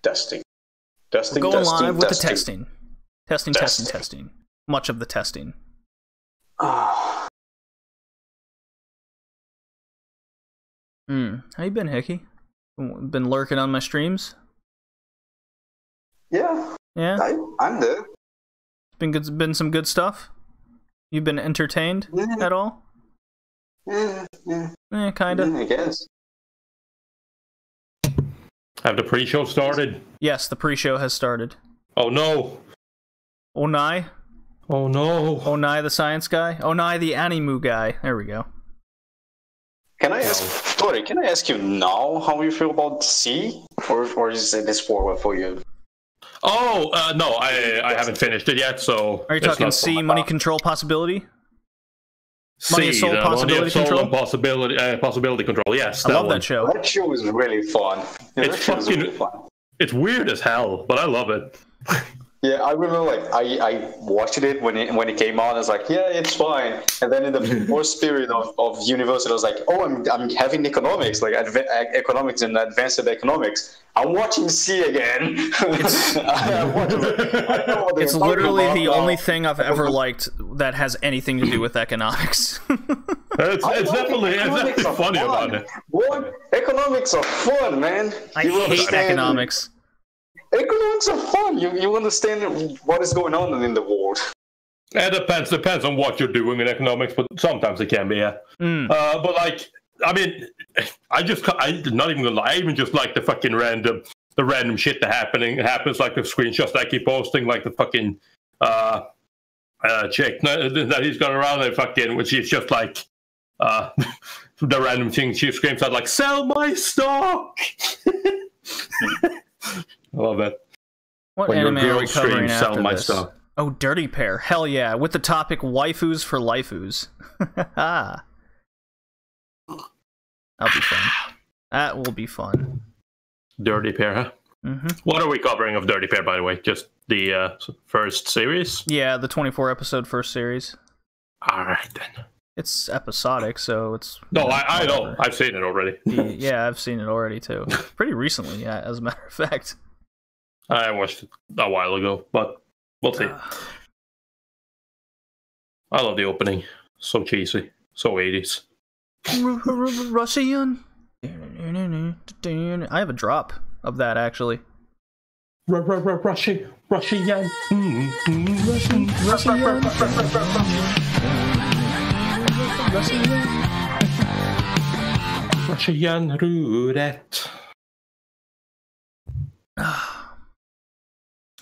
Testing. Testing, We're going testing, live with testing. the testing. Testing, testing, testing. Much of the testing. Ah, How you been, Hickey? Been lurking on my streams? yeah, Yeah? I'm there. Been some good stuff? You've been entertained at all? Yeah, Kinda. I guess. Have the pre-show started? Yes, the pre-show has started. Oh no! Onai? Oh no! Onai the science guy? Onai the animu guy. There we go. Can I ask, Tori, can I ask you now how you feel about C? Or is it this forward for you? Oh, no, I haven't finished it yet, so... Are you talking C, money control possibility? Money of C, soul the possibility money of soul control? and possibility control, yes. I love one. that show. That show is really fun. It's fucking... It's weird as hell, but I love it. Yeah, I remember, like, I watched it when it came out. I was like, yeah, it's fine. And then in the first period of university, I was like, oh, I'm having economics, like economics and advanced economics. I'm watching C again. It's literally the only thing I've ever liked that has anything to do with economics. It's definitely funny about it. What? Economics are fun, man. I hate economics. Economics are fun. You understand what is going on in the world. It depends on what you're doing in economics, but sometimes it can be, yeah. But like, I mean, I'm not even gonna lie, I even just like the fucking random shit that happens, like the screenshots that I keep posting, like the fucking chick that he's got around and fucking, which is just like the random thing she screams out like, "Sell my stock!" I love that. What when anime your are girl we covering streams, sell after my this? stuff. Oh, Dirty Pair. Hell yeah. With the topic waifus for lifoos. That'll be fun. That will be fun. Dirty Pair, huh? What are we covering of Dirty Pair, by the way? Just the first series? Yeah, the 24-episode first series. Alright, then. It's episodic, so it's... No, I know. I've seen it already. Yeah, I've seen it already, too. Pretty recently, yeah, as a matter of fact. I watched it a while ago, but we'll see. I love the opening. So cheesy. So 80s. Russian. I have a drop of that, actually. Russian. Russian roulette.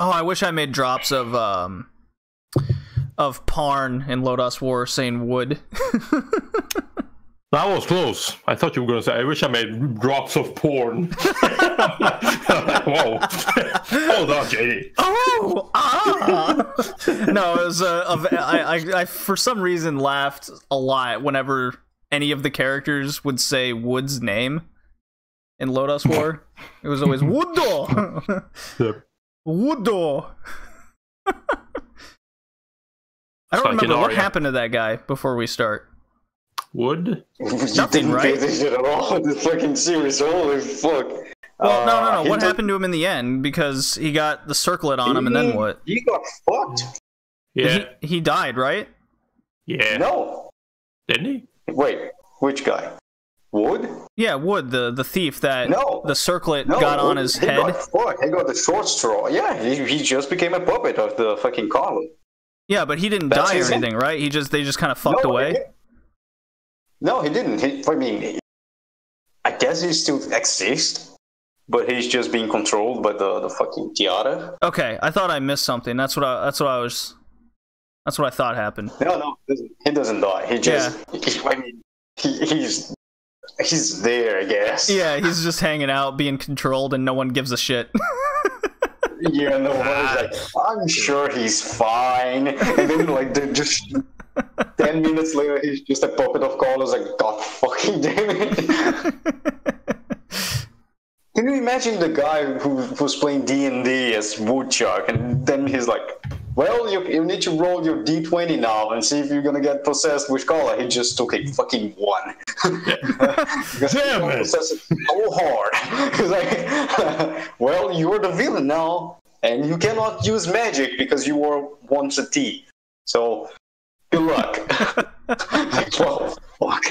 Oh, I wish I made drops of Parn in Lodoss War saying wood. That was close. I thought you were going to say, I wish I made drops of porn. Whoa. Hold on, JD. Oh! No, it was, I for some reason laughed a lot whenever any of the characters would say Wood's name in Lodoss War. It was always Woodo! Yep. Woodo! I don't remember what happened to that guy before we start. Wood? Nothing, right? Pay attention at all. This fucking series, holy fuck. Well, no. What happened to him in the end? Because he got the circlet on him, and then what? He got fucked. Yeah. He died, right? Yeah. No. Didn't he? Wait, which guy? Wood? Yeah, Wood, the thief that the circlet No, got on his head. Got fucked. He got the short straw. Yeah, he just became a puppet of the fucking column. Yeah, but he didn't die or anything, right? They just kind of fucked away. No, he didn't. I mean, I guess he still exists, but he's just being controlled by the fucking tiara. Okay, I thought I missed something. That's what I thought happened. No, he doesn't die. He just, he's there, I guess. Yeah, he's just hanging out, being controlled, and no one gives a shit. Yeah, no one is like, I'm sure he's fine. And then, like, they're just 10 minutes later, he's just a puppet of colors. Like, God fucking damn it. Can you imagine the guy who's playing D&D as Woodchuck, and then he's like, well, you need to roll your D20 now and see if you're gonna get possessed with color. He just took a fucking 1. Because he got possessed so hard. He's like, well, you're the villain now, and you cannot use magic because you were once a T. So, good luck. Like, whoa, fuck.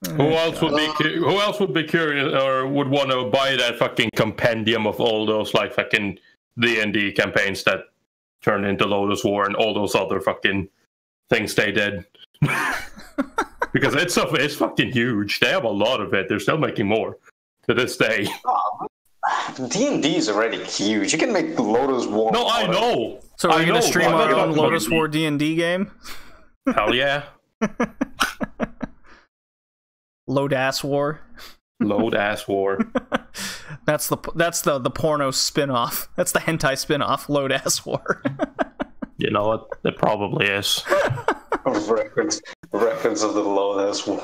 Who else would be curious or would want to buy that fucking compendium of all those like fucking D&D campaigns that turned into Lodoss War and all those other fucking things they did? Because it's fucking huge. They have a lot of it. They're still making more to this day. D&D is already huge. You can make Lodoss War. No, I know. So are you going to stream our own Lodoss War D&D game? Hell yeah. Lodoss War. Lodoss War. That's the porno spin-off. That's the hentai spin-off, Lodoss War. You know what? It probably is. Records of the Lodoss War.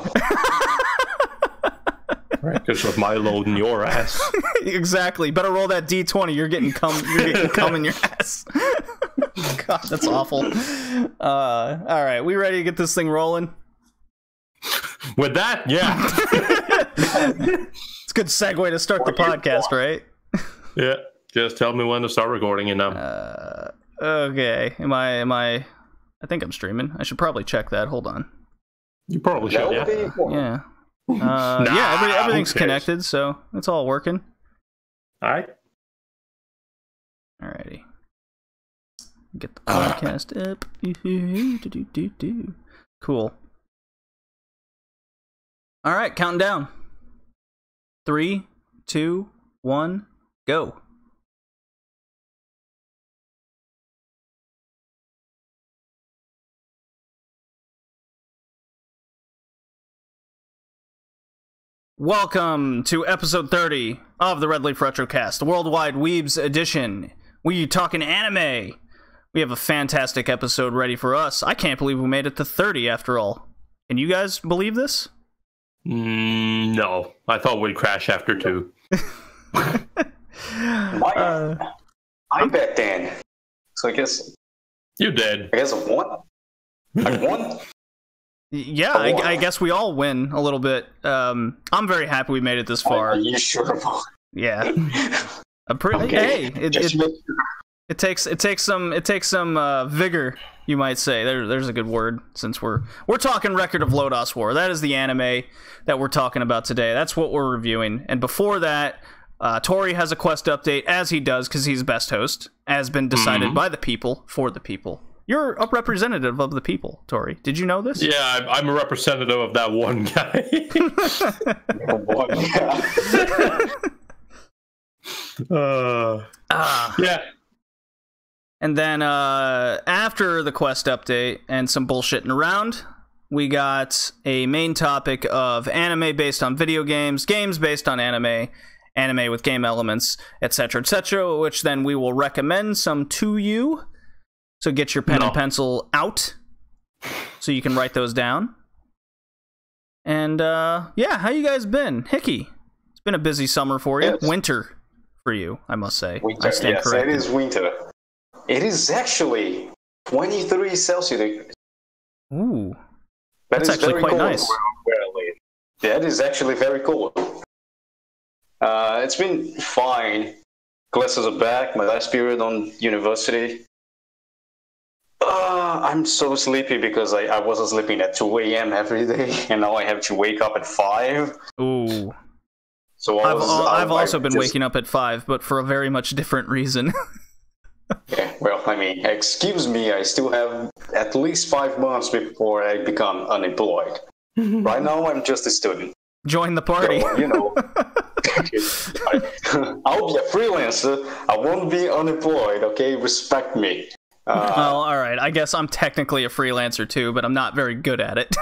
Records of my load in your ass. Exactly. Better roll that D20. You're getting cum in your ass. God, that's awful. All right, we ready to get this thing rolling? With that, yeah. It's a good segue to start the podcast, right? Yeah. Just tell me when to start recording, you know. Okay. Am I I think I'm streaming. I should probably check that. Hold on. You probably should, yeah. Yeah. Everything's connected, so it's all working. Alright. Alrighty. Get the podcast up. Cool. All right, counting down. 3, 2, 1, go. Welcome to episode 30 of the Red Leaf Retrocast, the Worldwide Weebs edition. We talking anime. We have a fantastic episode ready for us. I can't believe we made it to 30 after all. Can you guys believe this? No, I thought we'd crash after 2. I bet then. So I guess you did. I guess I won. I won. Yeah, I guess we all win a little bit. I'm very happy we made it this far. Are you sure? Yeah. Hey, it takes some vigor, you might say. There's a good word, since we're talking Record of Lodoss War. That is the anime that we're talking about today. That's what we're reviewing. And before that, Tori has a quest update, as he does, because he's best host, as been decided by the people, for the people. You're a representative of the people, Tori. Did you know this? Yeah, I'm a representative of that one guy. Yeah. And then after the quest update and some bullshitting around, we got a main topic of anime based on video games, games based on anime, anime with game elements, etc., which then we will recommend some to you. So get your pen and pencil out so you can write those down. And yeah, how you guys been? Hickey, it's been a busy summer for you. Yes. Winter for you, I must say. Winter, yes, corrected. It is winter. It is actually 23 Celsius. Ooh, that's actually quite nice. Yeah, it is actually very cold. It's been fine. Classes are back. My last period on university. I'm so sleepy because I wasn't sleeping at 2 a.m. every day, and now I have to wake up at 5. Ooh. So I've also been waking up at 5, but for a very much different reason. Yeah, well, I mean, excuse me, I still have at least 5 months before I become unemployed. Right now, I'm just a student. Join the party. So, you know, I'll be a freelancer. I won't be unemployed, okay? Respect me. Well, all right. I guess I'm technically a freelancer too, but I'm not very good at it.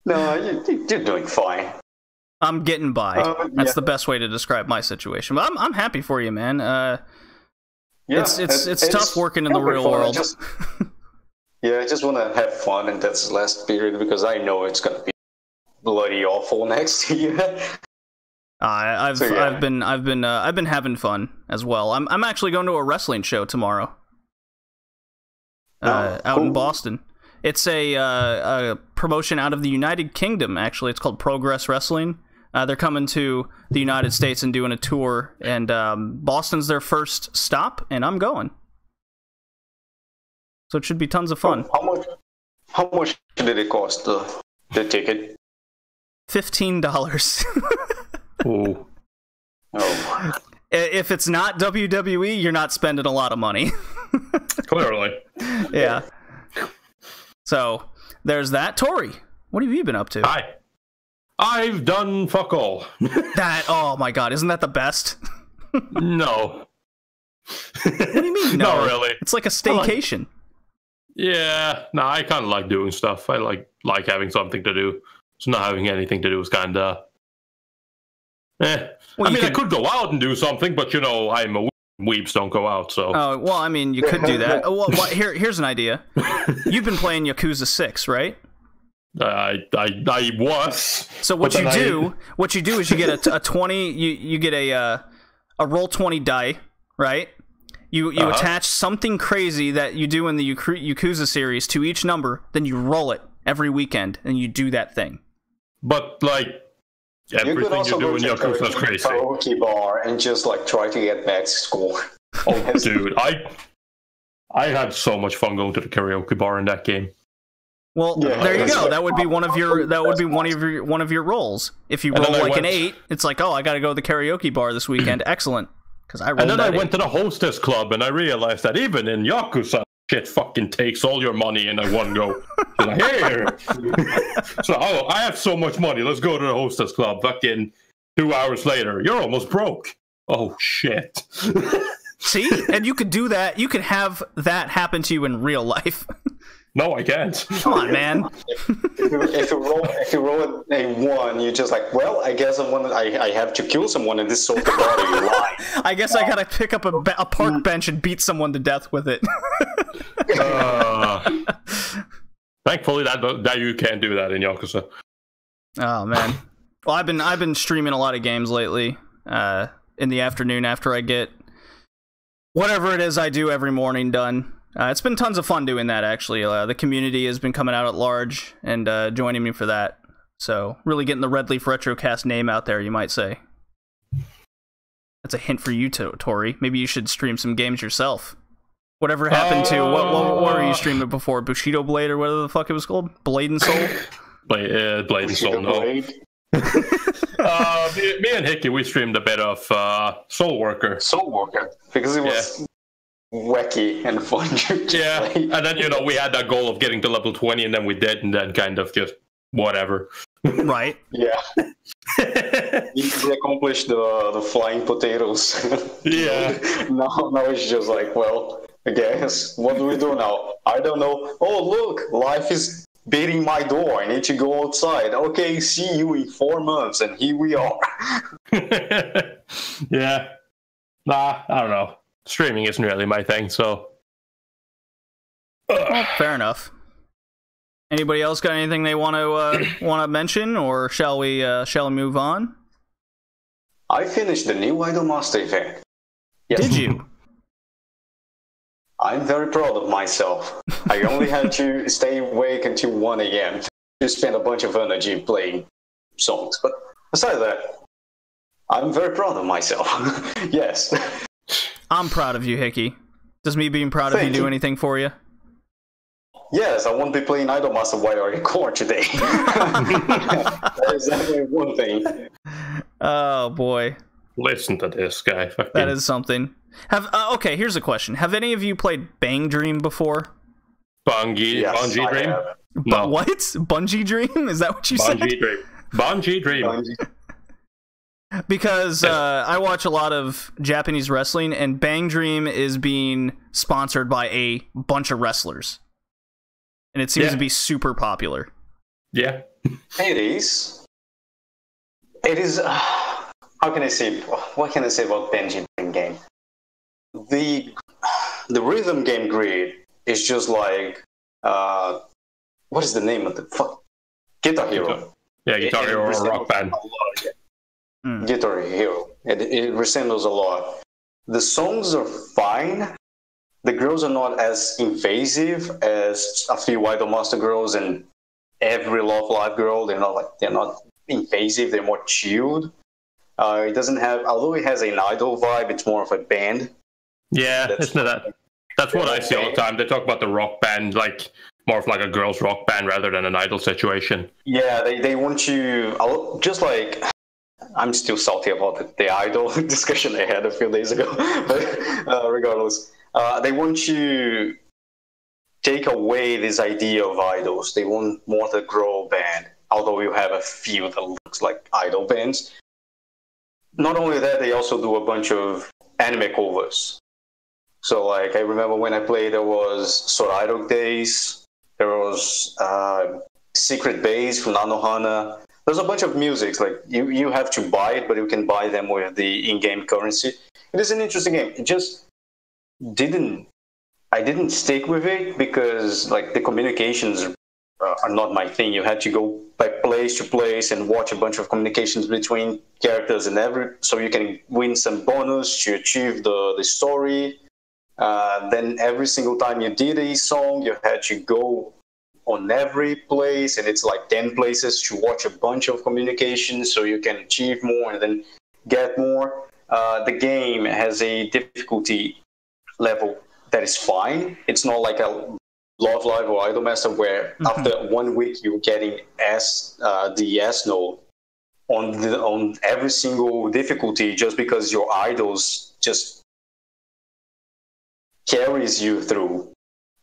No, you're doing fine. I'm getting by. That's the best way to describe my situation. But I'm happy for you, man. It's tough working in the real world. I just want to have fun, and that's the last period because I know it's gonna be bloody awful next year. I've been having fun as well. I'm actually going to a wrestling show tomorrow. Out in Boston. It's a promotion out of the United Kingdom. Actually, it's called Progress Wrestling. They're coming to the United States and doing a tour, and Boston's their first stop, and I'm going. So it should be tons of fun. How much did it cost, the ticket? $15. Oh. Oh. If it's not WWE, you're not spending a lot of money. Clearly. Yeah. So, there's that. Tori, what have you been up to? Hi. I've done fuck all. Oh my god, isn't that the best? No. What do you mean, no? Not really. It's like a staycation. Yeah, no, I kind of like doing stuff. I like having something to do. So not having anything to do is kind of... Well, I could go out and do something, but, I'm a weebs don't go out, so... Oh, well, I mean, you could do that. Well, here's an idea. You've been playing Yakuza 6, right? I was. So what you do is you get a 20, you get a roll 20 die, right? You attach something crazy that you do in the Yakuza series to each number, then you roll it every weekend, and you do that thing. But, everything you do in Yakuza is crazy. Karaoke bar and just, try to get max score. Oh, dude, I had so much fun going to the karaoke bar in that game. Well, there you go. That would be one of your roles. If you roll an 8, it's like, I got to go to the karaoke bar this weekend. Excellent. And then I went to the hostess club and I realized that even in Yakuza, shit fucking takes all your money in one go. Like, here. So I have so much money. Let's go to the hostess club. Fucking 2 hours later, you're almost broke. Oh shit. See, and you could do that. You could have that happen to you in real life. No, I can't. Come on, man. If you roll a 1, you're just like, well, I guess I have to kill someone in this sort of body line. I guess I gotta pick up a park bench and beat someone to death with it. Thankfully, that you can't do that in Yakuza. Oh man. Well, I've been streaming a lot of games lately. In the afternoon after I get whatever it is I do every morning done. It's been tons of fun doing that, actually. The community has been coming out at large and joining me for that. So, really getting the Red Leaf Retrocast name out there, you might say. That's a hint for you, Tori. Maybe you should stream some games yourself. Whatever happened to... What were you streaming before? Bushido Blade or whatever the fuck it was called? Blade and Soul? Blade and Soul, no. Me and Hickey, we streamed a bit of Soul Worker. Soul Worker. Because it was... wacky and fun. Yeah, and then we had that goal of getting to level 20, and then we did, and then kind of just whatever. Right. Yeah. You accomplished the flying potatoes. Yeah. Now it's just like, well, I guess what do we do now? I don't know. Oh look, life is beating my door. I need to go outside. Okay, see you in 4 months, and here we are. Yeah. Nah, I don't know. Streaming isn't really my thing, so... Well, fair enough. Anybody else got anything they want to mention, or shall we move on? I finished the new Idolmaster event. Yes. Did you? I'm very proud of myself. I only had to stay awake until 1 a.m. to spend a bunch of energy playing songs. But besides that, I'm very proud of myself. Yes. I'm proud of you, Hickey. Does me being proud of you do anything for you? Yes, I won't be playing Idolmaster while I record today. That is definitely one thing. Oh, boy. Listen to this guy. That is something. Okay, here's a question. Have any of you played Bang Dream before? Bungee Dream? No. What? Bungee Dream? Is that what you said? Bungee Dream. Because I watch a lot of Japanese wrestling, and Bang Dream is being sponsored by a bunch of wrestlers. And it seems to be super popular. Yeah. It is. It is... how can I say... What can I say about Bang Dream game? The rhythm game grid is just like... what is the name of the... Guitar Hero. Yeah, Guitar Hero or Rock Band. Guitar Hero. It resembles a lot. The songs are fine. The girls are not as invasive as a few Idolmaster girls and every Love Live girl. They're not invasive. They're more chilled. It doesn't have, although it has an idol vibe, it's more of a band. Yeah, that's what I see all the time. They talk about the rock band, like more of like a girls' rock band rather than an idol situation. Yeah, they want you, just like, I'm still salty about the idol discussion I had a few days ago, but regardless, they want you take away this idea of idols. They want more the girl band, although you have a few that looks like idol bands. Not only that, they also do a bunch of anime covers. So, like, I remember when I played, there was Sorairo Days, there was Secret Base from Nanohana. There's a bunch of musics, like, you have to buy it, but you can buy them with the in-game currency. It is an interesting game. It just I didn't stick with it because, like, the communications are not my thing. You had to go by place to place and watch a bunch of communications between characters and so you can win some bonus to achieve the story. Then every single time you did a song, you had to go on every place, and it's like 10 places to watch a bunch of communications so you can achieve more and then get more. The game has a difficulty level that is fine. It's not like a Love Live or Idolmaster where after 1 week you're getting the S node on every single difficulty just because your idols just carries you through.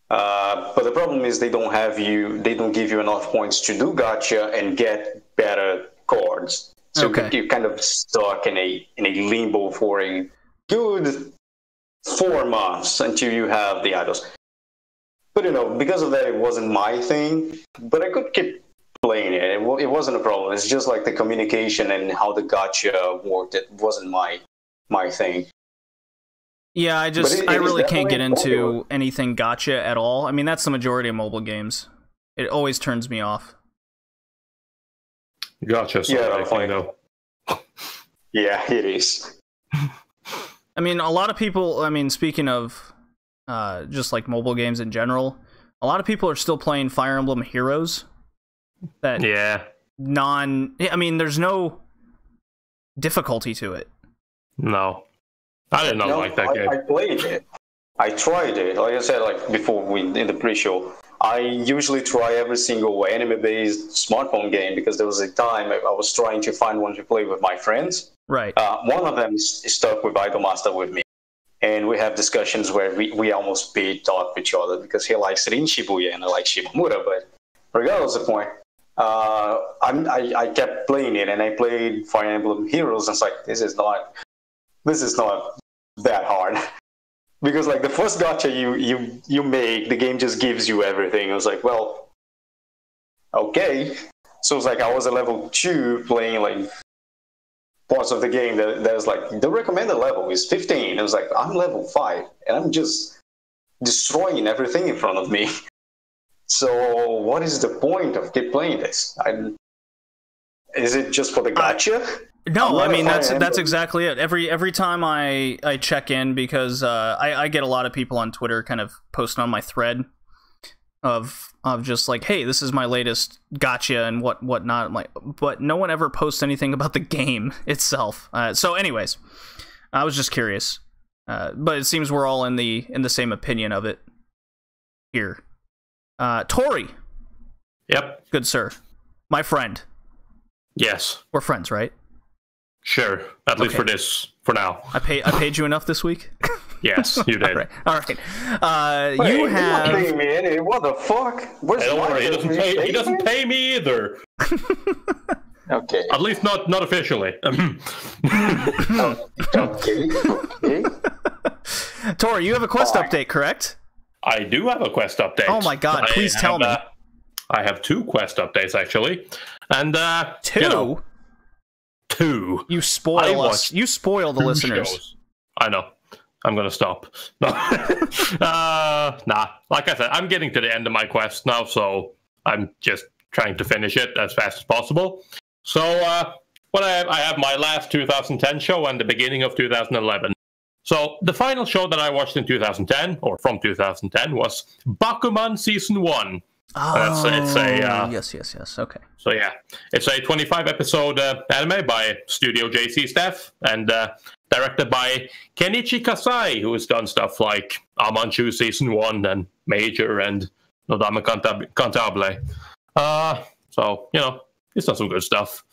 But the problem is they don't give you enough points to do gacha and get better cards. So you're kind of stuck in a limbo for a good 4 months until you have the idols. But because of that, it wasn't my thing. But I could keep playing it. It wasn't a problem. It's just like the communication and how the gacha worked. It wasn't my thing. Yeah, I really can't get into anything gacha at all. I mean, that's the majority of mobile games. It always turns me off. Gacha, though. Yeah, it is. I mean, a lot of people, speaking of just like mobile games in general, a lot of people are still playing Fire Emblem Heroes. There's no difficulty to it. No. I did not like that game. I played it. I tried it. Like I said, like before in the pre-show, I usually try every single anime-based smartphone game because there was a time I was trying to find one to play with my friends. Right. One of them is stuck with Idolmaster with me. And we have discussions where we almost talk with each other because he likes Rin Shibuya and I like Shimamura. But regardless of the point, I kept playing it and I played Fire Emblem Heroes and it's like, this is not that hard. Because like the first gacha you make, the game just gives you everything. I was like, well, okay. So it's like I was a level 2 playing like parts of the game that was like the recommended level is 15. It was like I'm level 5 and I'm just destroying everything in front of me. So what is the point of keep playing this? Is it just for the gacha? No, I mean that's exactly it. Every time I check in because I get a lot of people on Twitter kind of posting on my thread of just like, hey, this is my latest gacha and whatnot. I'm like, but no one ever posts anything about the game itself. So, anyways, I was just curious, but it seems we're all in the same opinion of it here. Tori. Yep. Good sir, my friend. Yes. We're friends, right? Sure, at least for now. I paid you enough this week? Yes, you did. All right. Wait, you have... You're not paying me any. What the fuck? Where's don't worry, he doesn't pay me either. Okay. At least not officially. Okay. Tori, you have a quest update, correct? I do have a quest update. Oh my god, please tell me. I have 2 quest updates, actually. And, 2? 2. You spoil us. You spoil the listeners. Shows. I know. I'm gonna stop. Nah. Like I said, I'm getting to the end of my quest now, so I'm just trying to finish it as fast as possible. So, I have my last 2010 show and the beginning of 2011. So, the final show that I watched in 2010, or from 2010, was Bakuman Season 1. Oh, it's a yes. Okay. So yeah, it's a 25-episode anime by Studio JC staff and directed by Kenichi Kasai, who has done stuff like Amanchu Season 1 and Major and Nodama Cantabile. So, he's done some good stuff.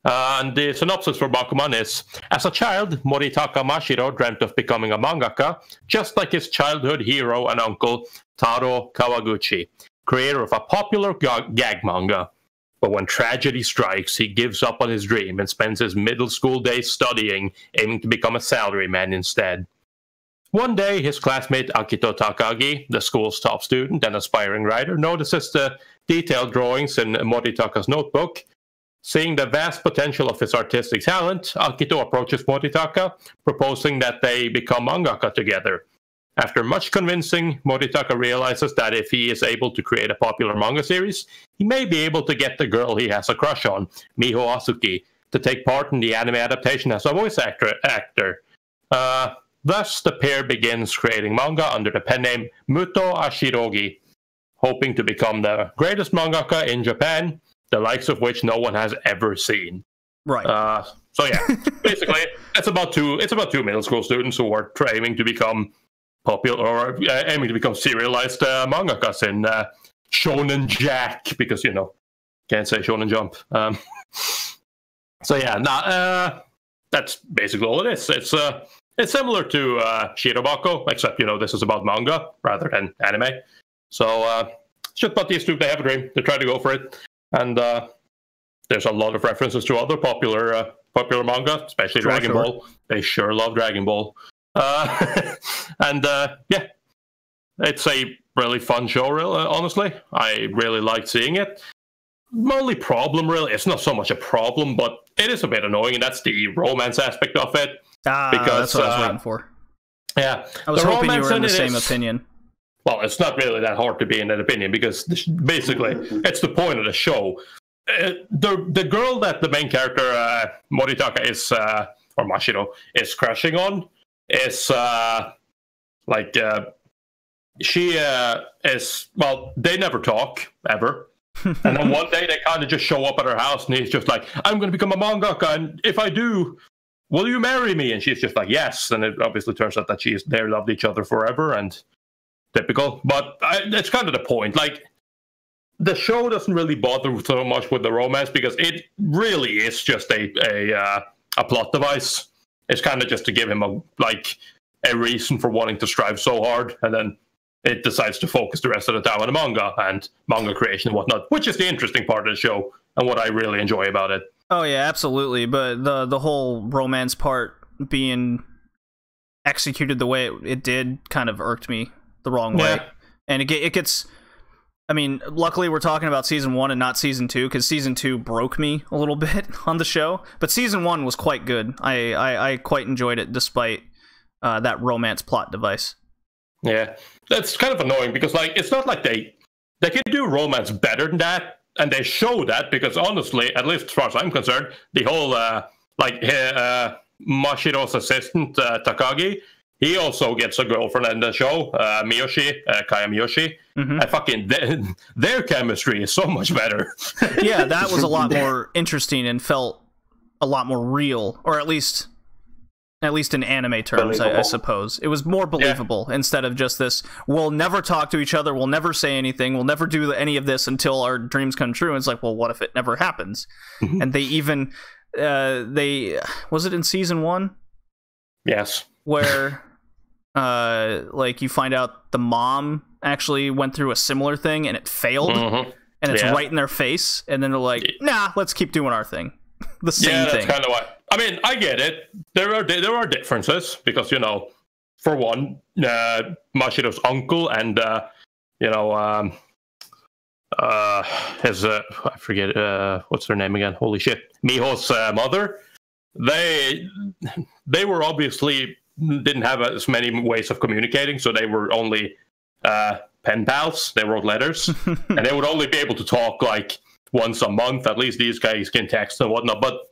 And the synopsis for Bakuman is, as a child, Moritaka Mashiro dreamt of becoming a mangaka, just like his childhood hero and uncle, Taro Kawaguchi, creator of a popular gag manga. But when tragedy strikes, he gives up on his dream and spends his middle school days studying, aiming to become a salaryman instead. One day, his classmate Akito Takagi, the school's top student and aspiring writer, notices the detailed drawings in Moritaka's notebook. Seeing the vast potential of his artistic talent, Akito approaches Moritaka, proposing that they become mangaka together. After much convincing, Moritaka realizes that if he is able to create a popular manga series, he may be able to get the girl he has a crush on, Miho Asuki, to take part in the anime adaptation as a voice actor. Thus, the pair begins creating manga under the pen name Muto Ashirogi, hoping to become the greatest mangaka in Japan, the likes of which no one has ever seen. Right. So yeah, basically, it's about two middle school students who are aiming to become popular or aiming to become serialized mangakas in Shonen Jack, because can't say Shonen Jump. So yeah, that's basically all it is. It's similar to Shirobako, except this is about manga rather than anime. So it's just about these two. They have a dream. They try to go for it, and there's a lot of references to other popular manga, especially Dragon Ball. They sure love Dragon Ball. And yeah, it's a really fun show, honestly. I really liked seeing it. My only problem, really, it's not so much a problem, but it is a bit annoying, and that's the romance aspect of it. Because that's what I was waiting for. Yeah. I was hoping you were in the same opinion. Well, it's not really that hard to be in that opinion, because basically, it's the point of the show. The girl that the main character, Moritaka, or Mashiro, is crushing on, is she is, well, they never talk ever. And then one day they kind of just show up at her house, and he's just like, I'm going to become a mangaka, and if I do, will you marry me? And she's just like, yes. And it obviously turns out that they loved each other forever, and typical. But that's kind of the point. Like, the show doesn't really bother so much with the romance, because it really is just a plot device. It's kind of just to give him a reason for wanting to strive so hard, and then it decides to focus the rest of the time on the manga and manga creation and whatnot, which is the interesting part of the show and what I really enjoy about it. Oh yeah, absolutely. But the whole romance part being executed the way it did kind of irked me the wrong way. And it gets, I mean, luckily we're talking about season 1 and not season 2, because season 2 broke me a little bit on the show. But season 1 was quite good. I quite enjoyed it despite that romance plot device. Yeah, that's kind of annoying, because it's not like they can do romance better than that, and they show that, because honestly, at least as far as I'm concerned, the whole Mashiro's assistant Takagi, he also gets a girlfriend in the show, Miyoshi, Kaya Miyoshi. And their chemistry is so much better. Yeah, that was a lot more interesting and felt a lot more real, or at least in anime terms, I suppose. It was more believable instead of just this, we'll never talk to each other, we'll never say anything, we'll never do any of this until our dreams come true. And it's like, well, what if it never happens? And they even, was it in season 1? Yes. Where, you find out the mom actually went through a similar thing and it failed, and it's right in their face, and then they're like, nah, let's keep doing our thing. The same thing. That's kind of what. I mean, I get it. There are differences, because for one, Mashiro's uncle and his I forget what's her name again. Holy shit, Miho's mother. They were obviously didn't have as many ways of communicating, so they were only pen pals. They wrote letters, and they would only be able to talk once a month. At least these guys can text and whatnot, but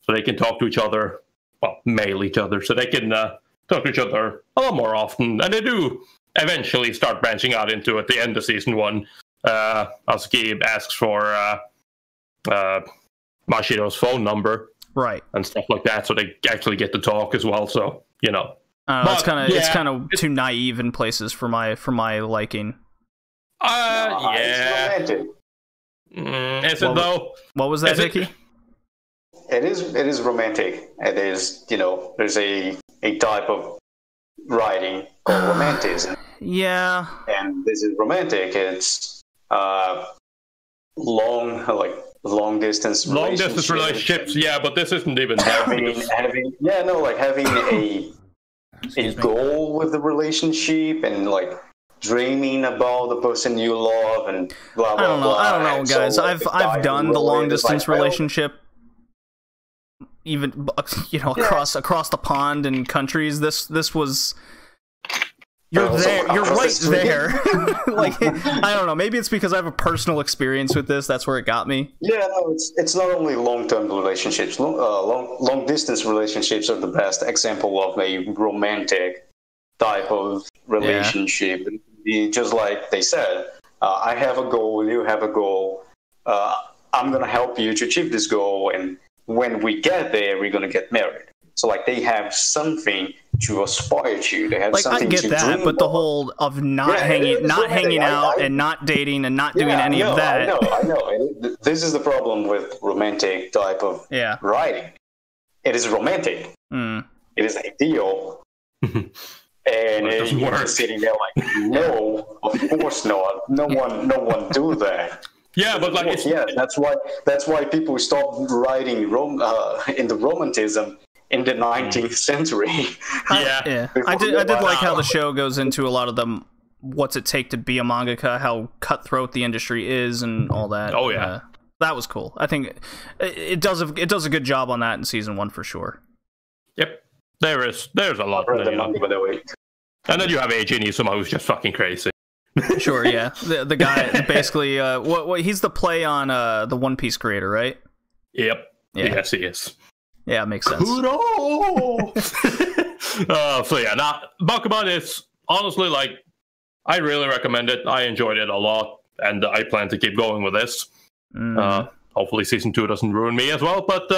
so they can talk to each other, well, mail each other, so they can talk to each other a lot more often. And they do eventually start branching out into, at the end of season 1, Azuki asks for Mashiro's phone number, right, and stuff like that, so they actually get to talk as well. So it's kind of too naive in places for my liking. Yeah. It's romantic. Is it though? What was that, Vicky? It is romantic. It is, there's a type of writing called romanticism. Yeah. And this is romantic. It's long distance relationships. Yeah, but this isn't even having a goal with the relationship and like dreaming about the person you love and blah blah blah. I don't know, guys. So, I've done the long distance relationship, even across the pond in countries. This was. You're there. You're right there. Like, I don't know. Maybe it's because I have a personal experience with this. That's where it got me. Yeah, no, it's not only long-term relationships. Long-distance relationships are the best example of a romantic type of relationship. Yeah. Just like they said, I have a goal, you have a goal. I'm gonna help you to achieve this goal, and when we get there, we're gonna get married. So like they have something to aspire to. They have something to dream that, but the whole of not hanging out and not dating and not doing any of that. I know. This is the problem with romantic type of writing. It is romantic. It is ideal. And you're just sitting there like, no, of course not. No one do that. Yeah, but like that's why people stopped writing in the romanticism in the 19th century. I did like how the show goes into a lot of the what's it take to be a mangaka, how cutthroat the industry is, and all that. Oh yeah, that was cool. I think it does a good job on that in season 1 for sure. Yep, there's a lot. And then you have Eiji Nisuma, who's just fucking crazy. Sure, yeah. The guy basically what he's the play on the One Piece creator, right? Yep. Yeah. Yes, he is. Yeah, it makes sense. So yeah, now Bakuman is honestly like I really recommend it. I enjoyed it a lot, and I plan to keep going with this. Hopefully, season 2 doesn't ruin me as well, but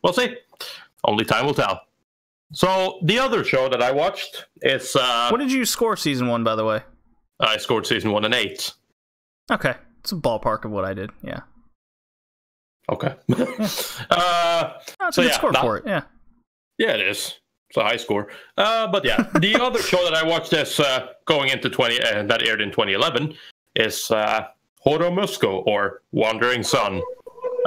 we'll see. Only time will tell. So the other show that I watched is what did you score season 1, by the way? I scored season 1 an 8. Okay, it's a ballpark of what I did. Yeah. Okay. That's a good score for it. Yeah. Yeah, it is. It's a high score. But yeah, the other show that I watched is going into that aired in 2011 is Horomusko, or Wandering Sun,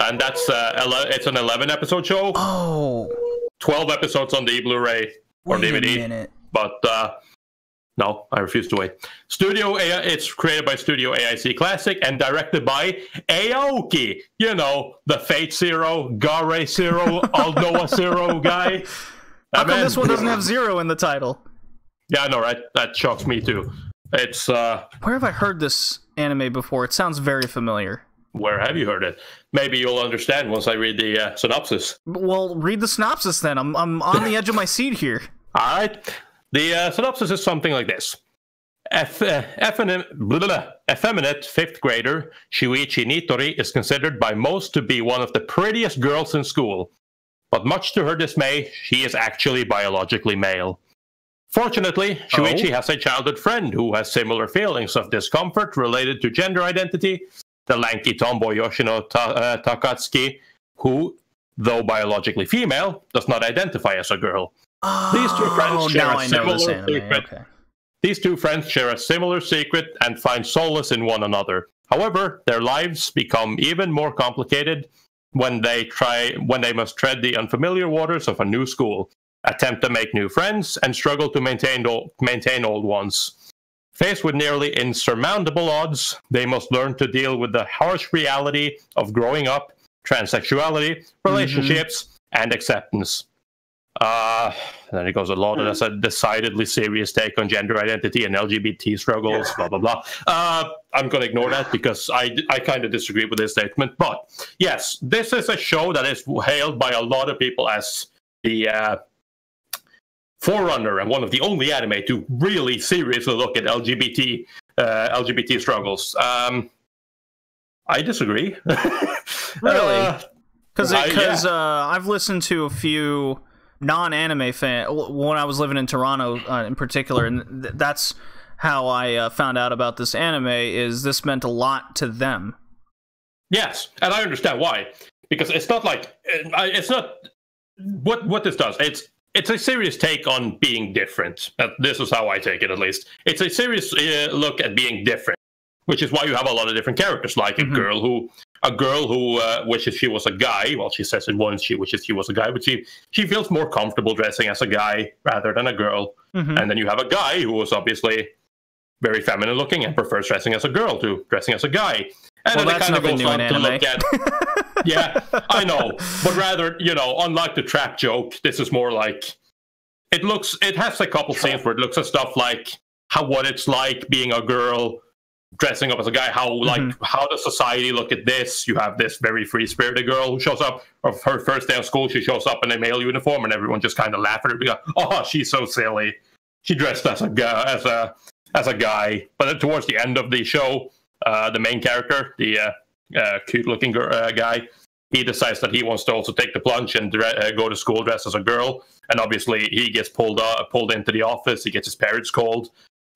and that's it's an 11-episode show. Oh. 12 episodes on the Blu-ray or DVD. But no, I refuse to wait. It's created by Studio AIC Classic and directed by Aoki. You know, the Fate Zero, Gare Zero, Alnoa Zero guy. How come this one doesn't have 0 in the title? Yeah, I know, right? That shocks me too. It's where have I heard this anime before? It sounds very familiar. Where have you heard it? Maybe you'll understand once I read the synopsis. Well, read the synopsis then. I'm on the edge of my seat here. All right. The synopsis is something like this. Effeminate 5th grader Shuichi Nitori is considered by most to be one of the prettiest girls in school. But much to her dismay, she is actually biologically male. Fortunately, Shuichi has a childhood friend who has similar feelings of discomfort related to gender identity, the lanky tomboy Yoshino Takatsuki, who, though biologically female, does not identify as a girl. These two friends share a similar secret. Okay. These two friends share a similar secret and find solace in one another. However, their lives become even more complicated when they must tread the unfamiliar waters of a new school, attempt to make new friends, and struggle to maintain old ones. Faced with nearly insurmountable odds, they must learn to deal with the harsh reality of growing up, transsexuality, relationships, and acceptance. Then it goes a lot, and that's a decidedly serious take on gender identity and LGBT struggles, blah, blah, blah. I'm going to ignore that because I kind of disagree with this statement. But yes, this is a show that is hailed by a lot of people as the forerunner and one of the only anime to really seriously look at LGBT struggles. I disagree. Really? Because yeah. I've listened to a few non-anime fan when I was living in Toronto in particular, and that's how I found out about this anime. Is this meant a lot to them? Yes, and I understand why. Because it's not like it's not what this does. It's a serious take on being different. This is how I take it, at least. It's a serious look at being different, which is why you have a lot of different characters, like a girl who wishes she was a guy. Well, she says it once, she wishes she was a guy, but she feels more comfortable dressing as a guy rather than a girl. And then you have a guy who is obviously very feminine looking and prefers dressing as a girl to dressing as a guy. And well, then it that's kind of nothing goes new on in to anime. look at. Yeah, I know, but rather, unlike the trap joke, this is more like it has a couple scenes where it looks at stuff like what it's like being a girl dressing up as a guy. How does society look at this? You have this very free-spirited girl who shows up, of her first day of school, she shows up in a male uniform, and everyone just kind of laugh at her because, oh, she's so silly. She dressed as a guy. But then towards the end of the show, the main character, the cute-looking guy, he decides that he wants to also take the plunge and go to school dressed as a girl. And obviously, he gets pulled into the office. He gets his parents called.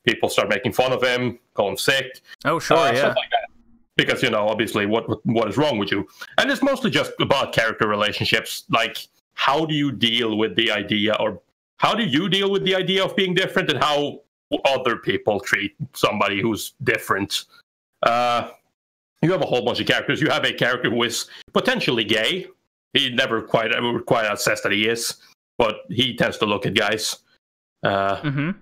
People start making fun of him, call him sick. Oh, sure, yeah. Stuff like that. Because, obviously, what is wrong with you? And it's mostly just about character relationships. Like, how do you deal with the idea, or how do you deal with the idea of being different, and how other people treat somebody who's different? You have a whole bunch of characters. You have a character who is potentially gay. He never quite says that he is, but he tends to look at guys and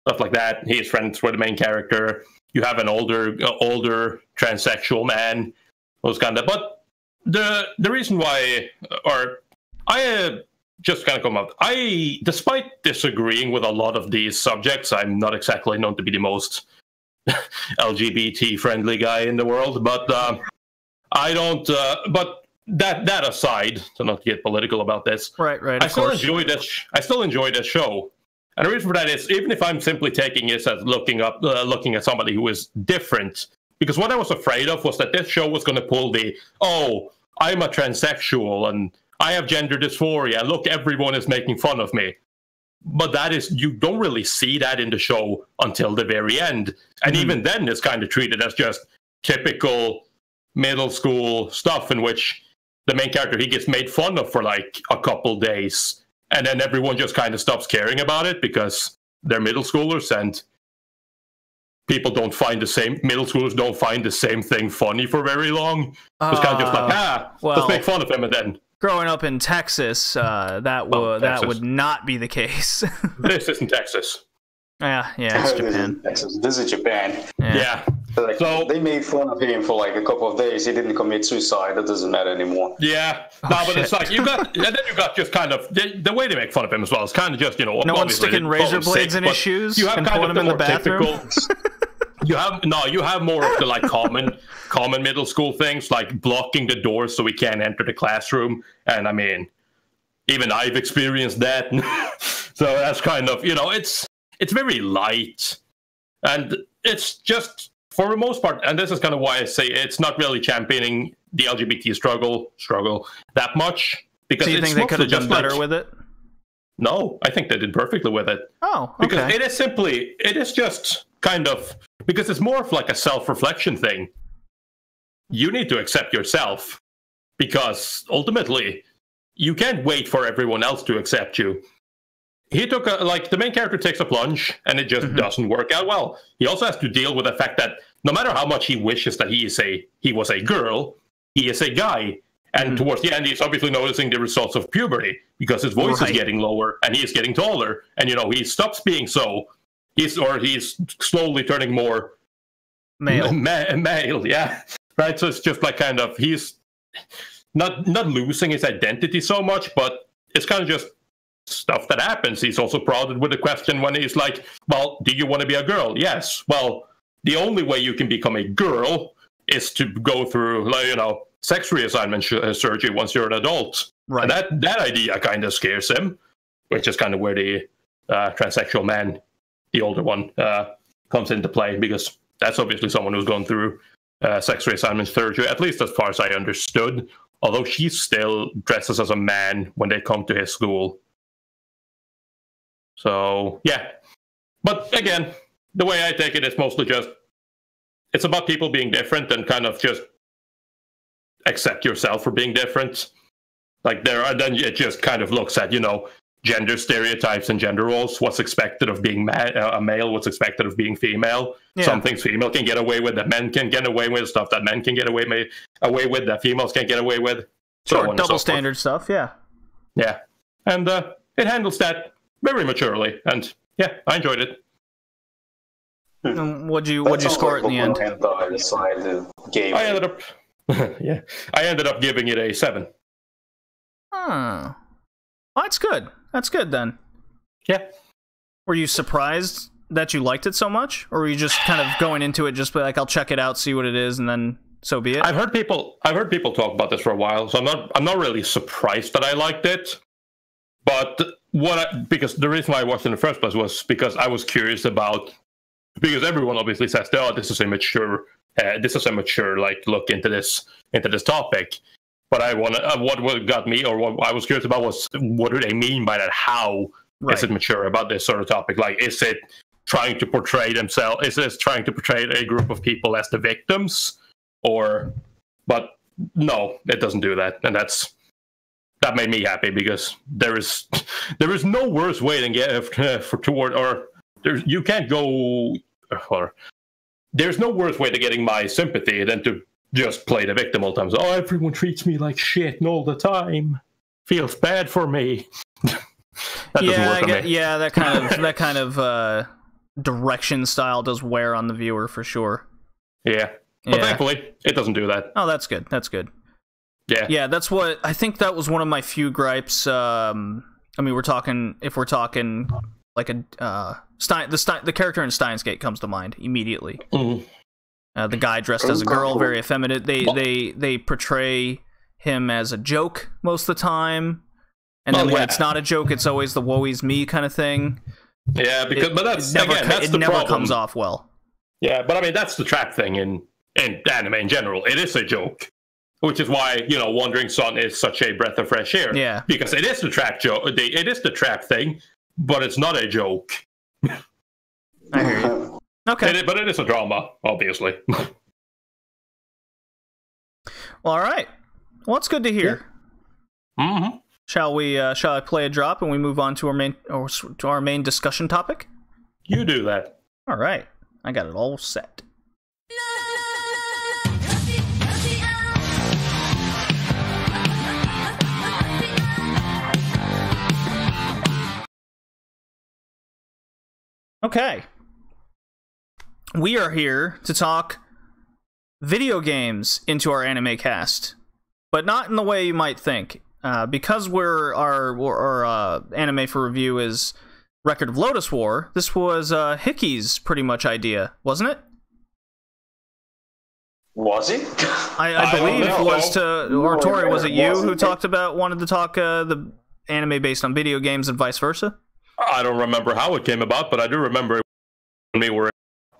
stuff like that. He is friends with the main character. You have an older transsexual man who's kind of. But the reason why, or I just kind of come up. Despite disagreeing with a lot of these subjects, I'm not exactly known to be the most LGBT friendly guy in the world, but I don't. But that aside, to not get political about this, right. I still enjoy this show, and the reason for that is even if I'm simply taking this as looking at somebody who is different, because what I was afraid of was that this show was going to pull I'm a transsexual and I have gender dysphoria. Look, everyone is making fun of me. But you don't really see that in the show until the very end. And even then, it's kind of treated as just typical middle school stuff in which the main character, he gets made fun of for like a couple days. And then everyone just kind of stops caring about it because they're middle schoolers and middle schoolers don't find the same thing funny for very long. It's kind of just like, let's make fun of him and then. Growing up in Texas, that would not be the case. This isn't Texas. Yeah, it's Japan. This is Japan. Yeah. So they made fun of him for like a couple of days. He didn't commit suicide. That doesn't matter anymore. Yeah. But it's like you got just kind of the way they make fun of him as well. It's kind of just no one's sticking razor blades in his shoes. You have and kind pulling of him in the bathroom. You have more of the like common middle school things, like blocking the doors so we can't enter the classroom. And I mean, even I've experienced that. So that's kind of, it's very light. And it's just, for the most part, and this is kind of why I say it's not really championing the LGBT struggle that much. Because do you think they could have done better with it? No, I think they did perfectly with it. Oh, okay. Because it is just kind of, because it's more of like a self-reflection thing. You need to accept yourself, because ultimately you can't wait for everyone else to accept you. He took the main character takes a plunge and it just doesn't work out well. He also has to deal with the fact that no matter how much he wishes that he was a girl, he is a guy. And towards the end, he's obviously noticing the results of puberty because his voice is getting lower and he is getting taller. And, he stops being so. He's slowly turning more male. Male, yeah. Right? So it's just like kind of, he's not losing his identity so much, but it's kind of just stuff that happens. He's also prodded with the question when he's like, well, do you want to be a girl? Yes. Well, the only way you can become a girl is to go through, sex reassignment surgery once you're an adult. Right. And that idea kind of scares him, which is kind of where the transsexual man, the older one, comes into play, because that's obviously someone who's gone through sex reassignment surgery, at least as far as I understood. Although she still dresses as a man when they come to his school. So, yeah. But again, the way I take it is mostly just, it's about people being different and kind of just accept yourself for being different. Like then it just kind of looks at, gender stereotypes and gender roles, what's expected of being a male, what's expected of being female. Yeah. Some things female can get away with that men can get away with, stuff that men can get away with that females can't get away with. Sure, so double standard stuff, yeah. Yeah, and it handles that very maturely, and yeah, I enjoyed it. What'd you score it in the end? I ended up, I ended up giving it a 7. Oh, that's good. That's good then. Yeah. Were you surprised that you liked it so much, or were you just kind of going into it just like, I'll check it out, see what it is, and then so be it? I've heard people talk about this for a while, so I'm not really surprised that I liked it. But because the reason why I watched it in the first place was because I was curious about, because everyone obviously says, "Oh, this is a mature like look into this topic." But what got me, or what I was curious about, was what do they mean by that? How is it mature about this sort of topic? Like, is it trying to portray themselves? Is it trying to portray a group of people as the victims? But no, it doesn't do that, and that made me happy, because there is no worse way than there's no worse way to getting my sympathy than to just play the victim all the time. So, oh, everyone treats me like shit all the time. Feels bad for me. That doesn't work for me. Yeah, that kind of direction style does wear on the viewer for sure. Yeah. But thankfully, it doesn't do that. Oh, that's good. That's good. Yeah. Yeah, that's what I think. That was one of my few gripes. I mean, if we're talking like the character in Steins Gate comes to mind immediately. Mm-hmm. The guy dressed as a girl, very effeminate. They portray him as a joke most of the time, and then when it's not a joke, it's always the "woe is me" kind of thing. Yeah, that's it never comes off well. Yeah, but I mean, that's the trap thing in anime in general. It is a joke, which is why Wandering Sun is such a breath of fresh air. Yeah, because it is the trap joke. It is the trap thing, but it's not a joke. I hear you. Okay, but it is a drama, obviously. Well, all right. Well, it's good to hear. Yeah. Mm-hmm. Shall I play a drop and we move on to our main discussion topic? You do that. All right. I got it all set. Okay. We are here to talk video games into our anime cast, but not in the way you might think. Because our anime for review is Record of Lodoss War, this was Hickey's pretty much idea, wasn't it? Was it? I believe it was or Tori, was it you who wanted to talk the anime based on video games and vice versa? I don't remember how it came about, but I do remember when we were in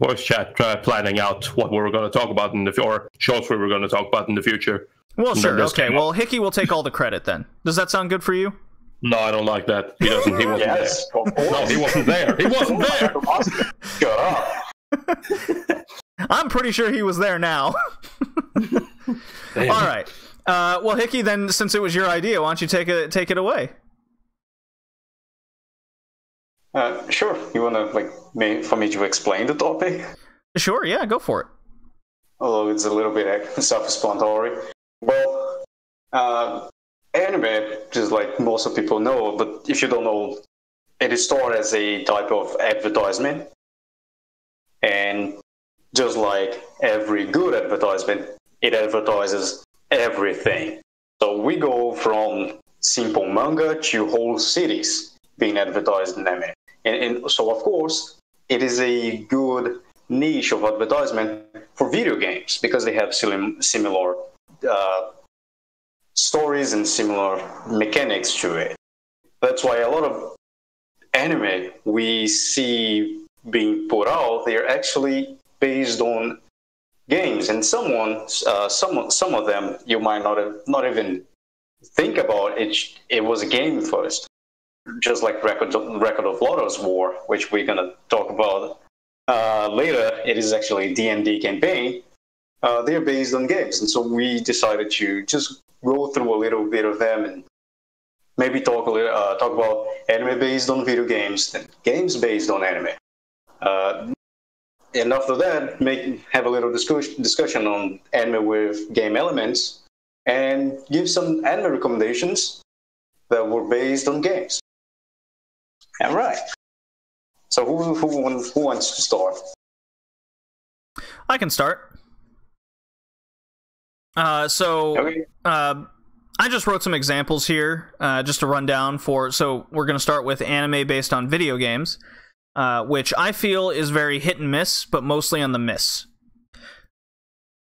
voice chat planning out what we were going to talk about or shows we were going to talk about in the future. Well, sure. Okay. Well, Hickey will take all the credit then. Does that sound good for you? No, I don't like that. He doesn't. He wasn't there. No, he wasn't there. He wasn't there. Shut up. I'm pretty sure he was there now. All right. Well, Hickey, then, since it was your idea, why don't you take it away? Sure. You wanna for me to explain the topic? Sure. Yeah. Go for it. Although it's a little bit self-explanatory. Well, anime, just like most of people know, but if you don't know, it is started as a type of advertisement. And just like every good advertisement, it advertises everything. So we go from simple manga to whole cities being advertised in anime. And so, of course, it is a good niche of advertisement for video games because they have similar stories and similar mechanics to it. That's why a lot of anime we see being put out, they're actually based on games, and some of them you might not even think about it. It was a game first, just like Record of Lodoss War, which we're gonna talk about later. It is actually a D&D campaign. They're based on games, and so we decided to just go through a little bit of them and maybe talk about anime based on video games and games based on anime. And after that, have a little discussion on anime with game elements, and give some anime recommendations that were based on games. All right. So who wants to start? I can start. Okay. I just wrote some examples here, just to run down for. So we're going to start with anime based on video games, which I feel is very hit and miss, but mostly on the miss.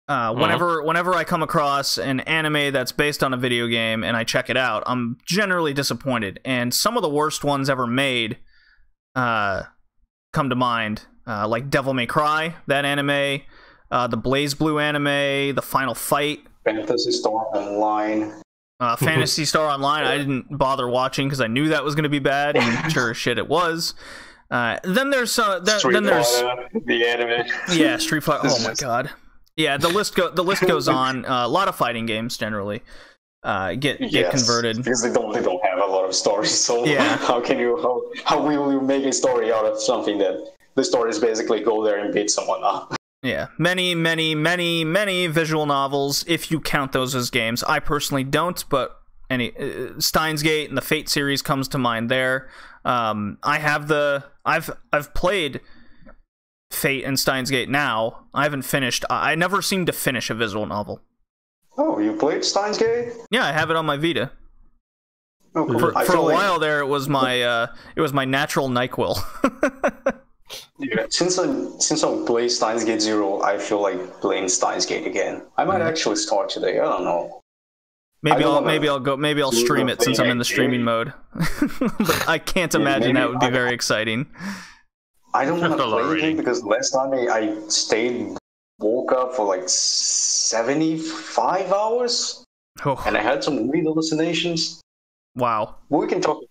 Whenever I come across an anime that's based on a video game and I check it out, I'm generally disappointed. And some of the worst ones ever made come to mind, like Devil May Cry, that anime, the Blaze Blue anime, the Final Fight, Phantasy Star Online. Phantasy Star Online, I didn't bother watching because I knew that was going to be bad, and sure as shit it was. Then there's the anime. Yeah, Street Fighter. Oh my god. Yeah, the list goes on. A lot of fighting games generally get converted because they don't have a lot of stories. So yeah. how will you make a story out of something that the story is basically go there and beat someone up? Yeah, many visual novels, if you count those as games. I personally don't, but Steins Gate and the Fate series comes to mind there. I've played Fate and Steins Gate now. I haven't finished. I never seem to finish a visual novel. Oh, you played Steins Gate? Yeah, I have it on my Vita. Oh, cool. For a while there, it was my natural NyQuil. Yeah, since I played Steins Gate 0, I feel like playing Steins Gate again. I might actually start today. I don't know. Maybe I'll stream it since I'm in the streaming mode. But I can't imagine that would be very exciting. I don't want to play again because last time I woke up for like 75 hours, and I had some weird hallucinations. Wow. We can talk.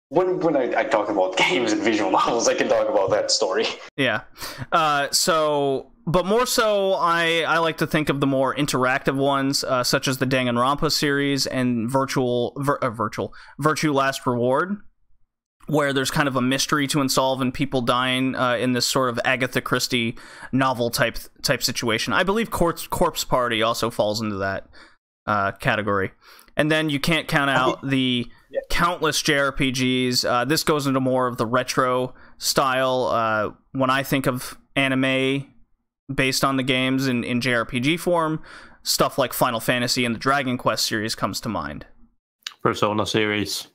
When I talk about games and visual novels, I can talk about that story. Yeah. But more so, I like to think of the more interactive ones, such as the Danganronpa series and Virtue Last Reward, where there's kind of a mystery to unsolve and people dying in this sort of Agatha Christie novel type situation. I believe Corpse Party also falls into that category. And then you can't count out the countless JRPGs. This goes into more of the retro style. When I think of anime based on the games in JRPG form, stuff like Final Fantasy and the Dragon Quest series comes to mind. Persona series.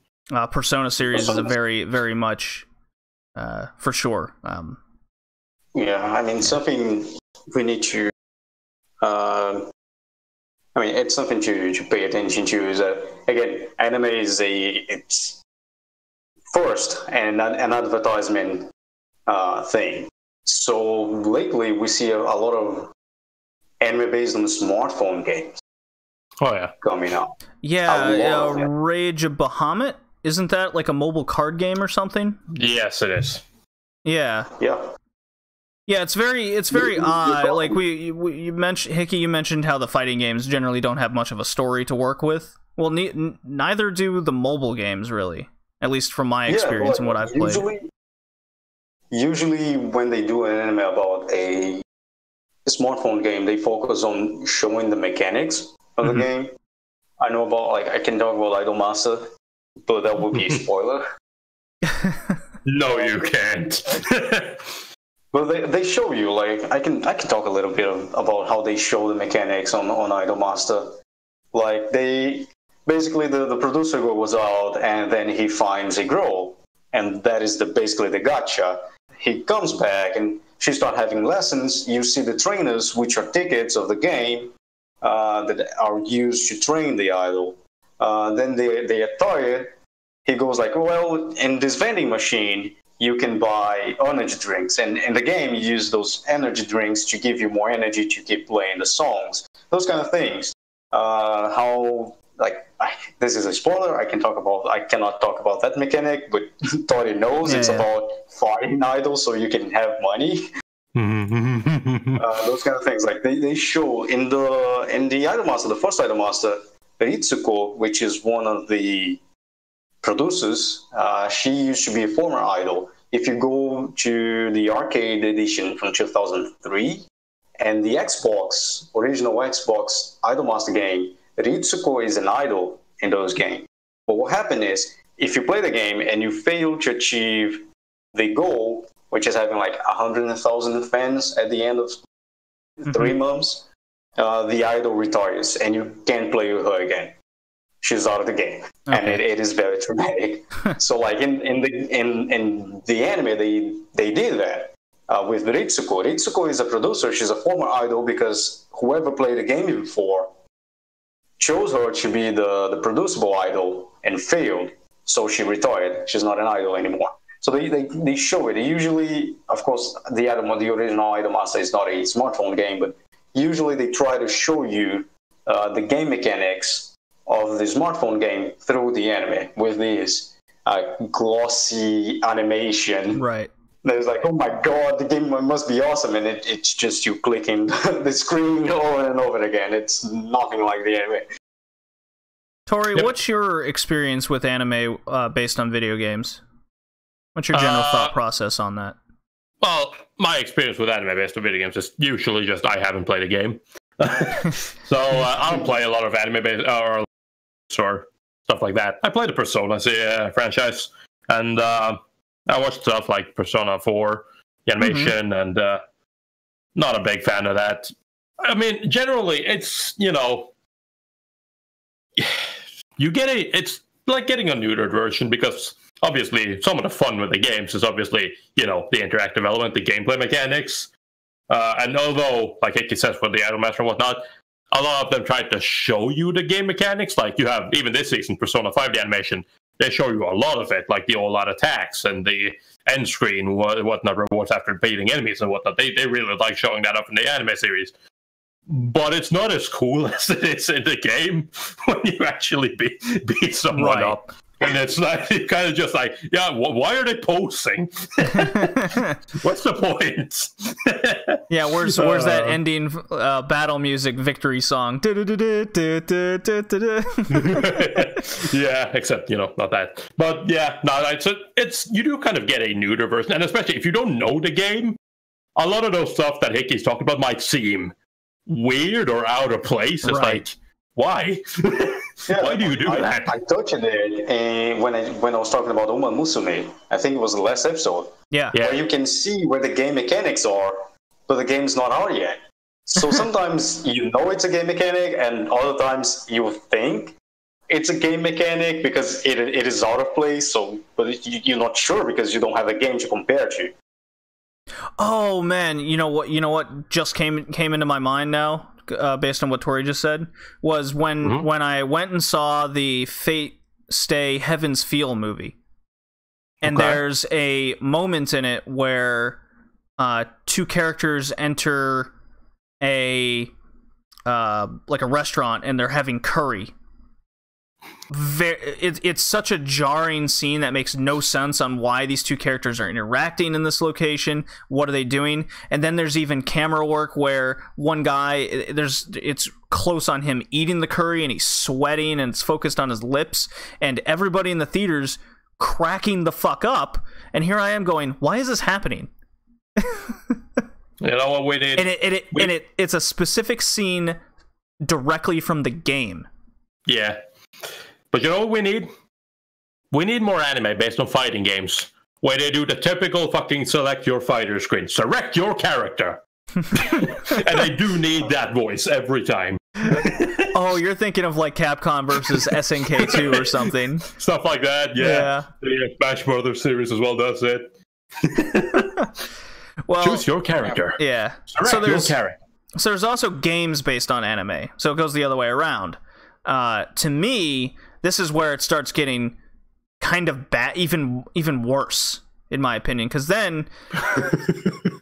Persona series is a very, very much, for sure. Yeah, I mean, something we need to... it's something to pay attention to is that, again, anime is it's first and an advertisement thing. So lately we see a lot of anime based on smartphone games. Oh yeah, coming up. Yeah, Rage of Bahamut, isn't that like a mobile card game or something? Yes, it is. Yeah. Yeah. Yeah, it's very odd. Like you mentioned, Hickey, you mentioned how the fighting games generally don't have much of a story to work with. Well, neither do the mobile games, really. At least from my experience and what I've played. Usually, when they do an anime about a smartphone game, they focus on showing the mechanics of the game. I know about I can talk about Idolmaster, but that would be a spoiler. No, you can't. Well, they show you, I can talk a little bit about how they show the mechanics on Idolmaster. Like, basically the producer goes out and then he finds a girl, and that is basically the gacha. He comes back and she starts having lessons. You see the trainers, which are tickets of the game that are used to train the idol. Then they are tired. he goes like, well, in this vending machine, you can buy energy drinks. And in the game, you use those energy drinks to give you more energy to keep playing the songs. Those kind of things. This is a spoiler. I cannot talk about that mechanic, but Tori knows it's about fighting idols so you can have money. Those kind of things. Like they show in the Idol Master, the first Idol Master, Ritsuko, which is one of the producers, she used to be a former idol. If you go to the arcade edition from 2003 and the original Xbox Idol Master game, Ritsuko is an idol in those games. But what happened is, if you play the game and you fail to achieve the goal, which is having like 100,000 fans at the end of 3 months, the idol retires and you can't play with her again. She's out of the game, and it is very traumatic. So, like in the anime, they did that with Ritsuko. Ritsuko is a producer. She's a former idol because whoever played the game before chose her to be the producible idol and failed, so she retired. She's not an idol anymore. So they show it. Usually, of course, the original Idol Master is not a smartphone game, but usually they try to show you the game mechanics of the smartphone game through the anime with this glossy animation. Right. There's like, oh my god, the game must be awesome, and it's just you clicking the screen over and over again. It's nothing like the anime. Tori, what's your experience with anime based on video games? What's your general thought process on that? Well, my experience with anime based on video games is usually just I haven't played a game. So I don't play a lot of anime based or stuff like that. I played the Persona franchise, and I watched stuff like Persona 4, the animation, and not a big fan of that. I mean, generally, it's, it's like getting a neutered version, because obviously some of the fun with the games is obviously, the interactive element, the gameplay mechanics. And although, like Hickey says, for the Idol Master and whatnot, a lot of them tried to show you the game mechanics. Like you have, even this season, Persona 5, the animation, they show you a lot of it, like the all-out attacks and the end screen, whatnot, rewards after beating enemies and whatnot. They really like showing that up in the anime series. But it's not as cool as it is in the game when you actually beat someone up. And it's like, kind of just like, why are they posing? What's the point? Yeah, where's that ending battle music victory song? Yeah, except, not that. But yeah, no, it's you do kind of get a neuter version, and especially if you don't know the game, a lot of those stuff that Hickey's talking about might seem weird or out of place. It's like, why? Why do you do that? I touched it when I was talking about Uma Musume. I think it was the last episode. Yeah. Where you can see where the game mechanics are, but the game's not out yet. So sometimes you know it's a game mechanic, and other times you think it's a game mechanic because it is out of place. But you're not sure because you don't have a game to compare to. Oh man, you know what just came into my mind now? Based on what Tori just said, was when I went and saw the Fate Stay Heaven's Feel movie. And there's a moment in it where 2 characters enter a restaurant and they're having curry. It's such a jarring scene that makes no sense on why these 2 characters are interacting in this location. What are they doing? And then there's even camera work where one guy, it's close on him eating the curry and he's sweating and it's focused on his lips, and everybody in the theater's cracking the fuck up. And here I am going, why is this happening? You know what we did? And it's a specific scene directly from the game. Yeah. But you know what we need? We need more anime based on fighting games, where they do the typical fucking select your fighter screen. Select your character. And I do need that voice every time. Oh, you're thinking of like Capcom versus SNK 2 or something. Stuff like that, yeah. The Smash Brothers series as well does it. Well, choose your character. Yeah. Select your character. So there's also games based on anime. So it goes the other way around. To me, this is where it starts getting kind of bad, even worse, in my opinion, because then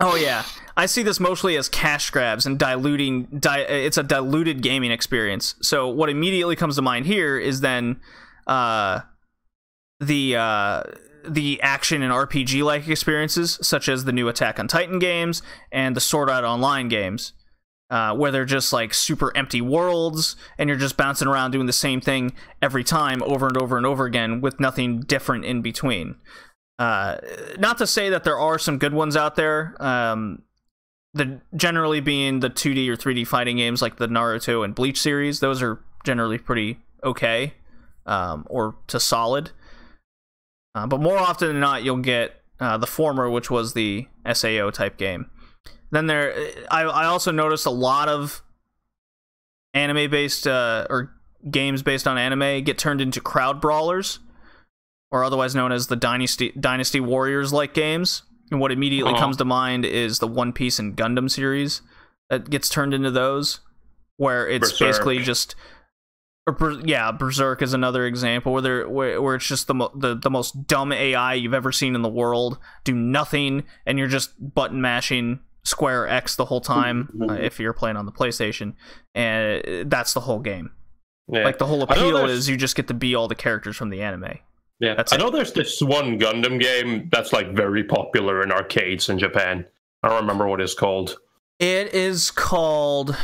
oh yeah, I see this mostly as cash grabs and it's a diluted gaming experience. So what immediately comes to mind here is then the action and RPG like experiences, such as the new Attack on Titan games and the Sword Art Online games, where they're just like super empty worlds and you're just bouncing around doing the same thing every time over and over and over again with nothing different in between. Not to say that there are some good ones out there, generally being the 2D or 3D fighting games like the Naruto and Bleach series. Those are generally pretty okay, or to solid. But more often than not, you'll get the former, which was the SAO type game. Then I also noticed a lot of anime-based or games based on anime get turned into crowd brawlers, or otherwise known as the Dynasty Warriors-like games. And what immediately comes to mind is the One Piece and Gundam series that gets turned into those, where it's Berserk. basically just... yeah, Berserk is another example where it's just the most dumb AI you've ever seen in the world, do nothing, and you're just button mashing square X the whole time if you're playing on the PlayStation, and that's the whole game. Yeah. Like the whole appeal is you just get to be all the characters from the anime. Yeah, I know there's this one Gundam game that's like very popular in arcades in Japan. I don't remember what it's called. It is called...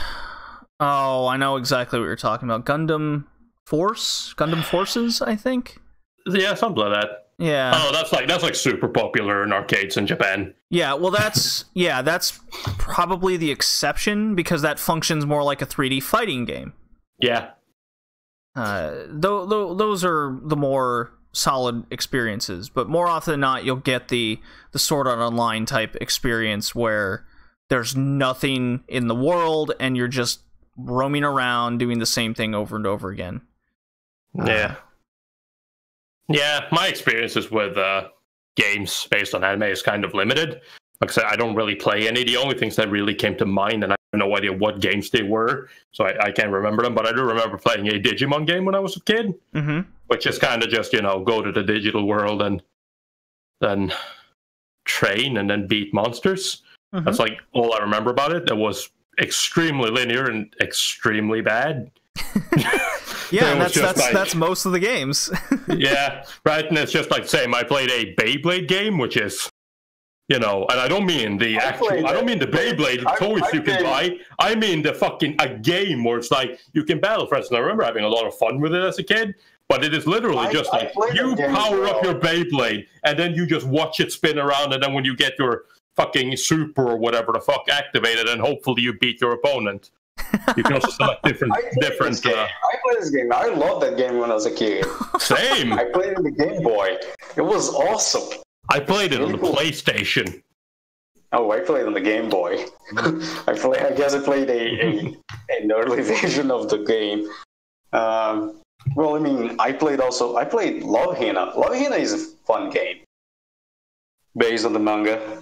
Oh, I know exactly what you're talking about. Gundam Forces, I think. Yeah, something like that. Yeah. Oh, that's like super popular in arcades in Japan. Yeah, well, that's probably the exception, because that functions more like a 3D fighting game. Yeah. Those are the more solid experiences, but more often than not, you'll get the Sword Art Online type experience where there's nothing in the world and you're just roaming around doing the same thing over and over again. Yeah. Yeah, my experiences with games based on anime is kind of limited. Like I said, I don't really play any. The only things that really came to mind, and I have no idea what games they were, so I can't remember them, but I do remember playing a Digimon game when I was a kid, which is kind of just, go to the digital world and then train and then beat monsters. That's like all I remember about it. It was extremely linear and extremely bad. Yeah, and that's most of the games. Yeah, right. And it's just like same. I played a Beyblade game, which is, and I don't mean the Beyblade toys you can buy. I mean a game where it's like you can battle friends. And I remember having a lot of fun with it as a kid. But it is literally just like you power up your Beyblade and then you just watch it spin around, and then when you get your fucking super or whatever the fuck activated, and hopefully you beat your opponent. You can also select different. I played this game. I loved that game when I was a kid. Same. I played it on the Game Boy. It was awesome. I played it on the PlayStation. Oh, I played on the Game Boy. I guess I played an early version of the game. Well, I mean, I played Love Hina. Love Hina is a fun game based on the manga.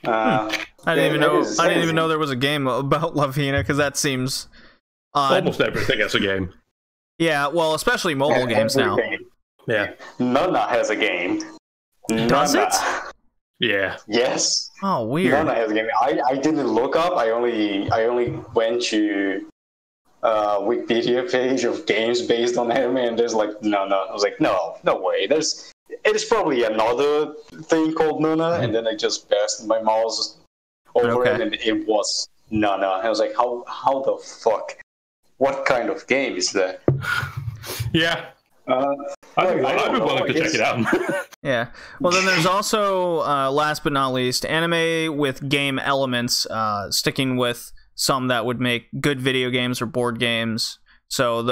I didn't even know there was a game about Love Hina, because that seems odd. Almost everything has a game. Yeah, well, especially mobile games now. Yeah. Nana has a game. Does it? Yeah. Yes. Oh, weird. Nana has a game. I didn't look up. I only went to Wikipedia page of games based on anime, and there's like Nana. I was like, no way. It is probably another thing called Nana, and then I just passed my mouse over it, and it was Nana. I was like, how the fuck? What kind of game is that? Yeah. I'd be willing to check it out. Yeah. Well, then there's also, last but not least, anime with game elements, sticking with some that would make good video games or board games. So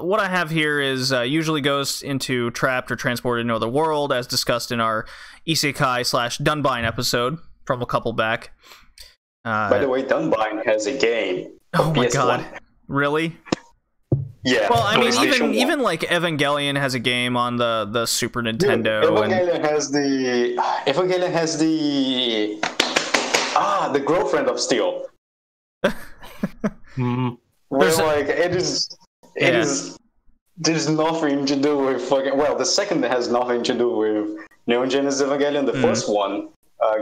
what I have here is usually goes into trapped or transported into another world, as discussed in our Isekai/Dunbine episode from a couple back. By the way, Dunbine has a game. Oh my PS1. god. Really? Yeah. Well, I mean, even like Evangelion has a game on the Super Nintendo. Evangelion has the girlfriend of Steel. Where like it is there's nothing to do with fucking. Well, the second has nothing to do with Neon Genesis Evangelion. The first one,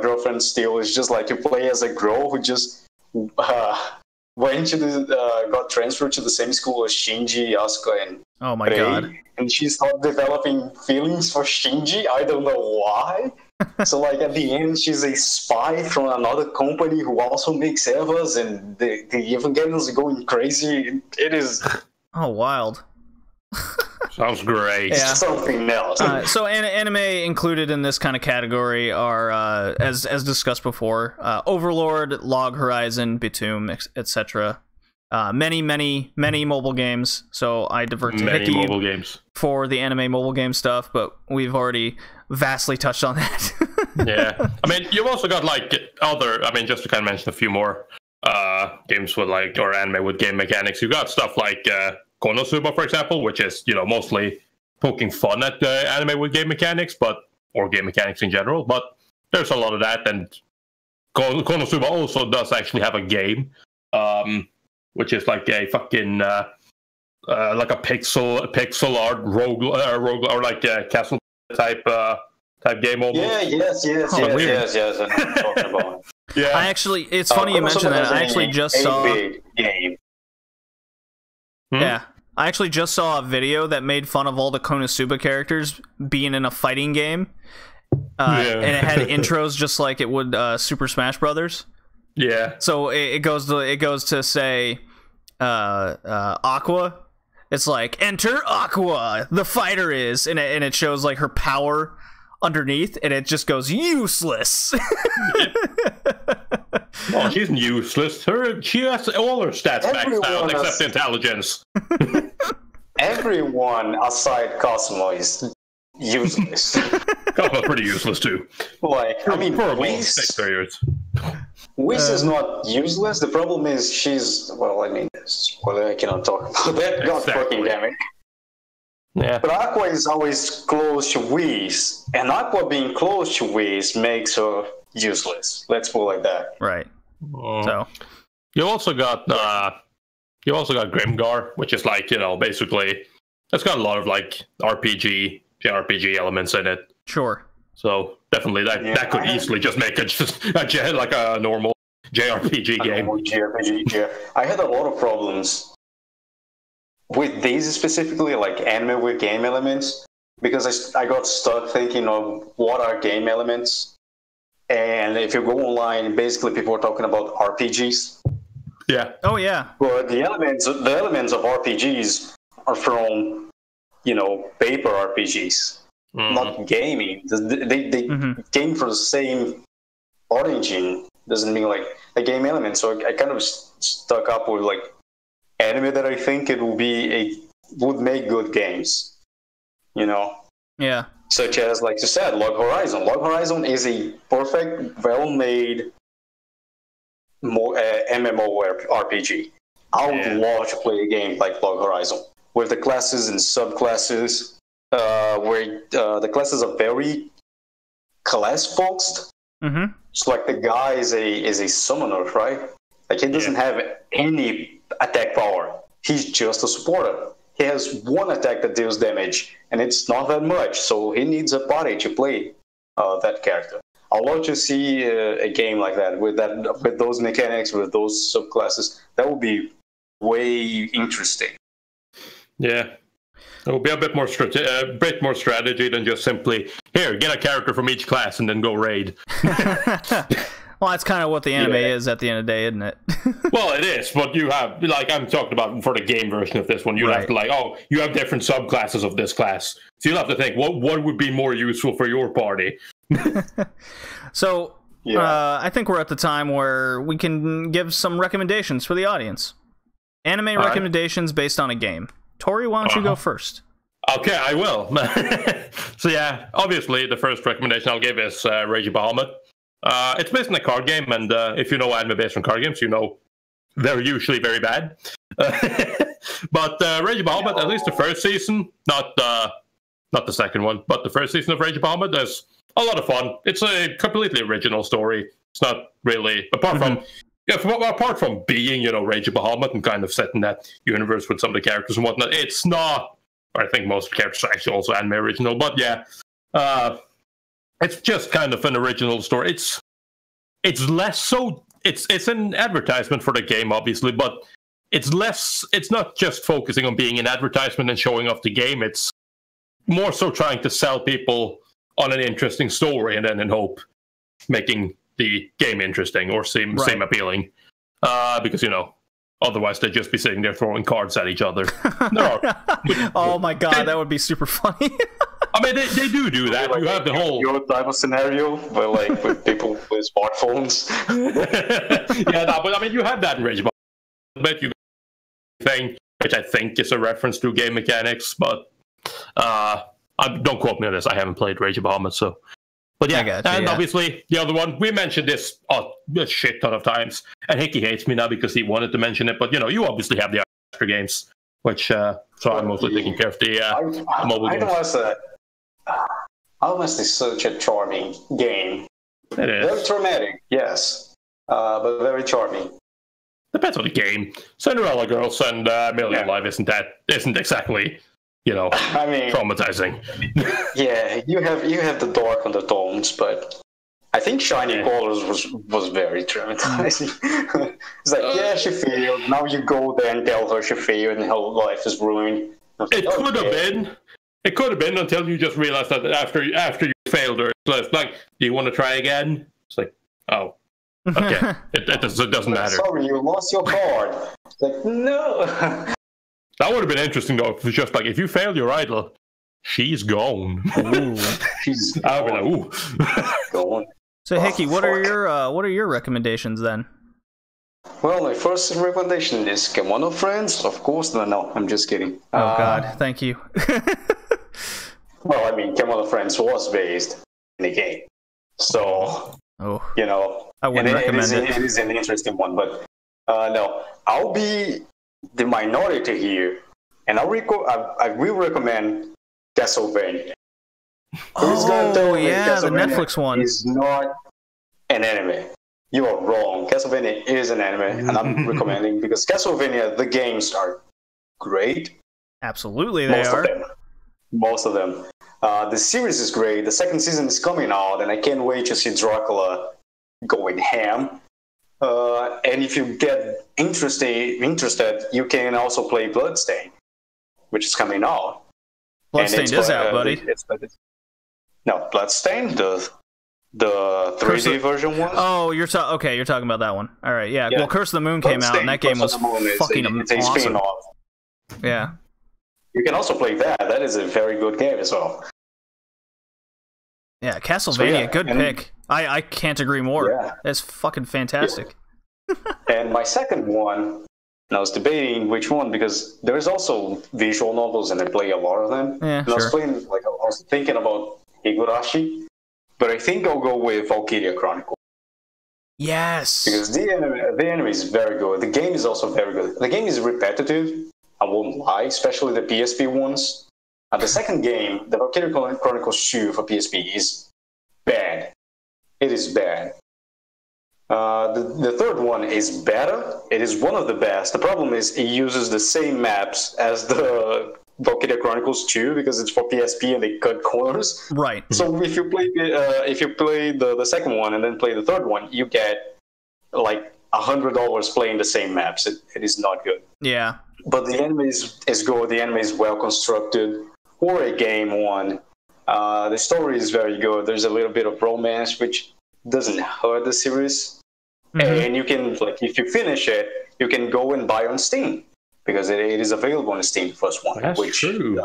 Girlfriend Steel, is just like you play as a girl who just went to the got transferred to the same school as Shinji, Asuka, and Oh my god. And she started developing feelings for Shinji. I don't know why. So like at the end, she's a spy from another company who also makes Evas, and the Evangelions are going crazy. It is wild. Sounds great. Yeah. Something else. So anime included in this kind of category are, as discussed before, Overlord, Log Horizon, Bitoom, etc. Many mobile games. So I divert to Hickey mobile games for the anime mobile game stuff, but we've already vastly touched on that. Yeah, I mean, you've also got like other. I mean, just to kind of mention a few more games with like or anime with game mechanics. You got stuff like Konosuba, for example, which is mostly poking fun at anime with game mechanics, or game mechanics in general. But there's a lot of that, and Konosuba also does actually have a game. Which is like a fucking like a pixel art rogue or like a castle type game almost. Yes. I know what you're talking about. Yeah. I actually, it's funny you mentioned that. I actually just saw. Game. Yeah, I actually just saw a video that made fun of all the Konosuba characters being in a fighting game, and it had intros just like it would Super Smash Brothers. Yeah. So it goes to say Aqua. It's like, enter Aqua, the fighter is, and it shows like her power underneath, and it just goes useless. No, she's useless. She has all her stats maxed out except intelligence. Everyone aside Cosmo is useless. Cosmo's pretty useless too. Like, I mean, Whis is not useless. The problem is she's, I cannot talk about that. God fucking damn it. Yeah. But Aqua is always close to Whis, and Aqua being close to Whis makes her useless. Let's put it like that. Right. So you also got Grimgar, which is like, basically it's got a lot of like JRPG elements in it. Sure. So definitely that could easily just make it like a normal JRPG game. JRPG, yeah. I had a lot of problems with these specifically, like anime with game elements, because I got stuck thinking of what are game elements. And if you go online, basically people are talking about RPGs. Yeah. Oh yeah. But the elements of RPGs are from, paper RPGs, not gaming. They came from the same origin. Doesn't mean like a game element. So I kind of stuck up with like anime that I think it would make good games. Yeah. Such as, like you said, Log Horizon. Log Horizon is a perfect, well-made MMORPG. I would love to play a game like Log Horizon with the classes and subclasses, where the classes are very class-focused. Mm-hmm. So, like, the guy is a summoner, right? Like, he doesn't have any attack power. He's just a supporter. He has one attack that deals damage, and it's not that much, so he needs a party to play that character. I'd love to see a game like that with those mechanics, with those subclasses. That would be way interesting. Yeah, it will be a bit more strategy than just simply get a character from each class and then go raid. Well, that's kind of what the anime is at the end of the day, isn't it? Well, it is, but you have, like I'm talking about for the game version of this one, you have to you have different subclasses of this class. So you'll have to think, what would be more useful for your party? So, I think we're at the time where we can give some recommendations for the audience. Anime recommendations based on a game. Tori, why don't you go first? Okay, I will. So yeah, obviously the first recommendation I'll give is Rage Bahamut. It's based on a card game, and if you know anime based on card games, they're usually very bad. But Rage Bahamut, at least the first season, not the second one, but the first season of Rage Bahamut is a lot of fun. It's a completely original story. It's not really, apart from being, Rage Bahamut and kind of setting that universe with some of the characters and whatnot, it's not I think most characters are actually also anime original. But yeah, it's just kind of an original story. It's less so. It's an advertisement for the game, obviously, but it's less. It's not just focusing on being an advertisement and showing off the game. It's more so trying to sell people on an interesting story, and then in hope making the game interesting or seem appealing. Because otherwise they'd just be sitting there throwing cards at each other. Oh my god, that would be super funny. I mean, they do that. Like, you have the whole your type of scenario, but like with people with smartphones. Yeah, no, but I mean, you have that in Rage. I bet you thing, which I think is a reference to game mechanics, but don't quote me on this. I haven't played Rage of Bahamut, so. But yeah, obviously the other one, we mentioned this a shit ton of times, and Hickey hates me now because he wanted to mention it, but you obviously have the extra games, which, so I'm mostly taking care of the mobile games. Almost is such a charming game. It is. Very traumatic, yes, but very charming. Depends on the game. Cinderella Girls and Million Live isn't exactly, I mean, traumatizing. Yeah, you have the dark undertones, but I think Shiny Colors was very traumatizing. It's like, yeah, she failed. Now you go there and tell her she failed and her life is ruined. It could have been. It could have been until you just realized that after you failed her, it's like, do you want to try again? It's like, oh, okay. It doesn't matter. Sorry, you lost your card. It's like, no. That would have been interesting though. If it was just like, if you failed your idol, she's gone. Ooh, she's gone. I would be like, ooh. Gone. So Hickey, what are your recommendations then? Well, my first recommendation is Kemono Friends. Of course, no, I'm just kidding. Oh God, thank you. Well, I mean, Kemono Friends was based in the game, so I wouldn't recommend it. It is an interesting one, but no, I'll be the minority here, and I will recommend Castlevania. The Netflix one is not an anime. You are wrong. Castlevania is an anime, and I'm recommending because Castlevania, the games are great. Absolutely, they are. Most of them. The series is great. The second season is coming out, and I can't wait to see Dracula going ham. And if you get interested, you can also play Bloodstained, which is coming out. Bloodstained is out, buddy. No, Bloodstained, the 3D version one. Oh, you're talking about that one. All right, yeah. Well, Curse of the Moon came out, and that game was fucking awesome. Yeah. You can also play that. That is a very good game as well. Yeah, Castlevania, good pick. I can't agree more. Yeah. It's fucking fantastic. Yeah. And my second one, and I was debating which one because there is also visual novels and I play a lot of them. Yeah, and I was thinking about Higurashi, but I think I'll go with Valkyria Chronicle. Yes. Because the anime is very good. The game is also very good. The game is repetitive, I won't lie, especially the PSP ones. The second game, the Valkyria Chronicles 2 for PSP, is bad. It is bad. The third one is better. It is one of the best. The problem is it uses the same maps as the Valkyria Chronicles 2 because it's for PSP and they cut corners. Right. So if you play the second one and then play the third one, you get like $100 playing the same maps. It is not good. Yeah. But the anime is good. The anime is well constructed for a game one. The story is very good. There's a little bit of romance, which doesn't hurt the series. Mm-hmm. And you can, if you finish it, you can go and buy on Steam because it is available on Steam, first one. That's true.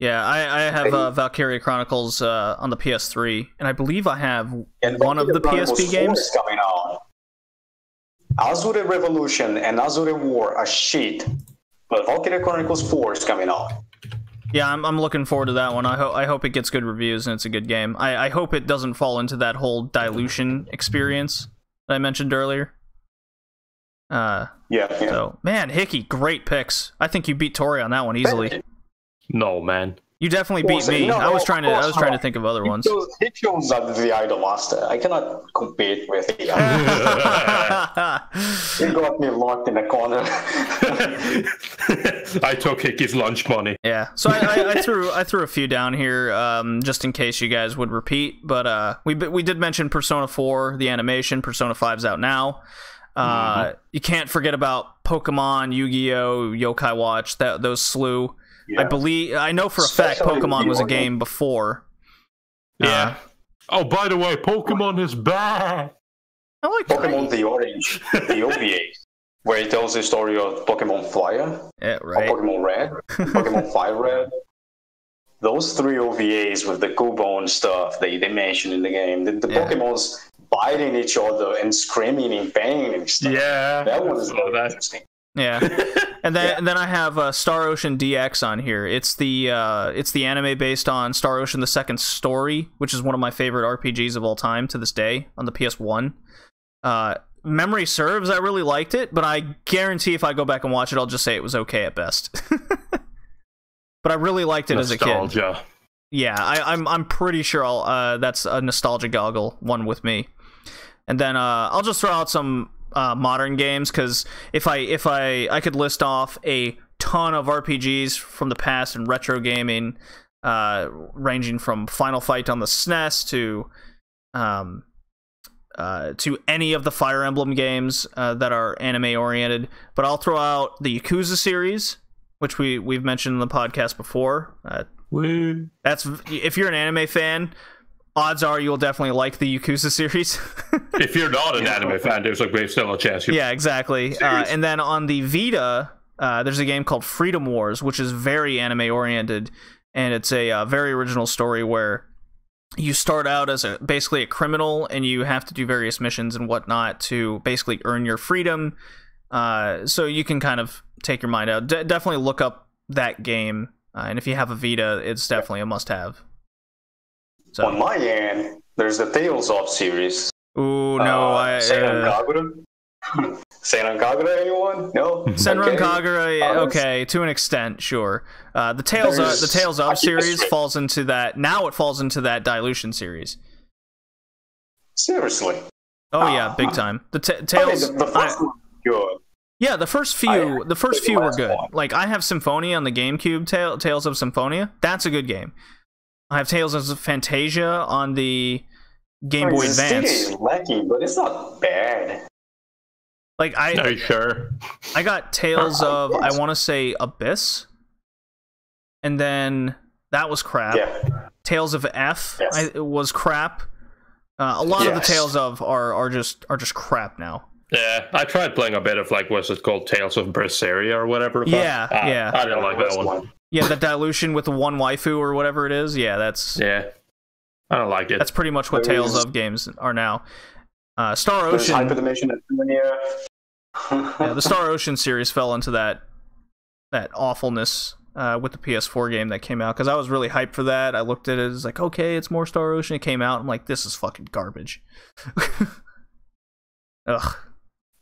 Yeah, I have Valkyria Chronicles on the PS3, and I believe I have one of the PSP games coming out. Azure Revolution and Azure War are shit, but Valkyria Chronicles 4 is coming out. Yeah, I'm looking forward to that one. I hope it gets good reviews and it's a good game. I hope it doesn't fall into that whole dilution experience that I mentioned earlier. Yeah. So, man, Hickey, great picks. I think you beat Tori on that one easily. No, man. You definitely beat me. No, I was trying to think of other ones. He chose the Idol Master. I cannot compete with him. He got me locked in a corner. I took Hickey's lunch money. Yeah, so I threw a few down here just in case you guys would repeat. But we did mention Persona 4, the animation. Persona 5's out now. You can't forget about Pokemon, Yu-Gi-Oh, Yokai Watch. Those slew. Yeah. I know for a fact Pokemon was a game before. Yeah. Oh, by the way, Pokemon is back. I like Pokemon the Orange, the OVA, where it tells the story of Pokemon Flyer, right. Pokemon Red, Pokemon 5 Red. Those 3 OVAs with the Cubone stuff they mention in the game. The Pokemons biting each other and screaming in pain and stuff. Yeah. That was interesting. Yeah, and then I have Star Ocean DX on here. It's the anime based on Star Ocean: The Second Story, which is one of my favorite RPGs of all time to this day on the PS1. Memory serves, I really liked it, but I guarantee if I go back and watch it, I'll just say it was okay at best. But I really liked it as a kid. Yeah, I'm pretty sure that's a nostalgia goggle one with me. And then I'll just throw out some modern games, because if I could list off a ton of RPGs from the past in retro gaming, ranging from Final Fight on the SNES to any of the Fire Emblem games that are anime oriented. But I'll throw out the Yakuza series, which we've mentioned in the podcast before. That's, if you're an anime fan, odds are you'll definitely like the Yakuza series. If you're not an anime fan, there's still a chance. Yeah, exactly. And then on the Vita, there's a game called Freedom Wars, which is very anime oriented, and it's a very original story where you start out as basically a criminal, and you have to do various missions and whatnot to basically earn your freedom. So you can kind of take your mind out. Definitely look up that game, and if you have a Vita, it's definitely a must-have. So. On my end, there's the Tales of series. Ooh, no. Senran Kagura? Senran Kagura, anyone? No? Senran Kagura, okay, to an extent, sure. The Tales of series falls into that. Now it falls into that Dilution series. Seriously? Oh, yeah, big time. The Tales... the first one was good. Yeah, the first few were good. Like, I have Symphonia on the GameCube, Tales of Symphonia. That's a good game. I have Tales of Fantasia on the Game Boy Advance. It's lacking, but it's not bad. Like, Are you sure? I got Tales of, I want to say, Abyss, and then that was crap. Yeah. Tales of F was crap. A lot of the Tales of are just crap now. Yeah, I tried playing a bit of, like, what's it called, Tales of Berseria or whatever. Yeah. I didn't like that one. Yeah, the Dilution with the one waifu or whatever it is. Yeah, that's... Yeah, I don't like it. That's pretty much what Tales of games are now. Star Ocean... Hyperdimension yeah, the Star Ocean series fell into that awfulness with the PS4 game that came out, because I was really hyped for that. I looked at it as like, okay, it's more Star Ocean. It came out. I'm like, this is fucking garbage. Ugh.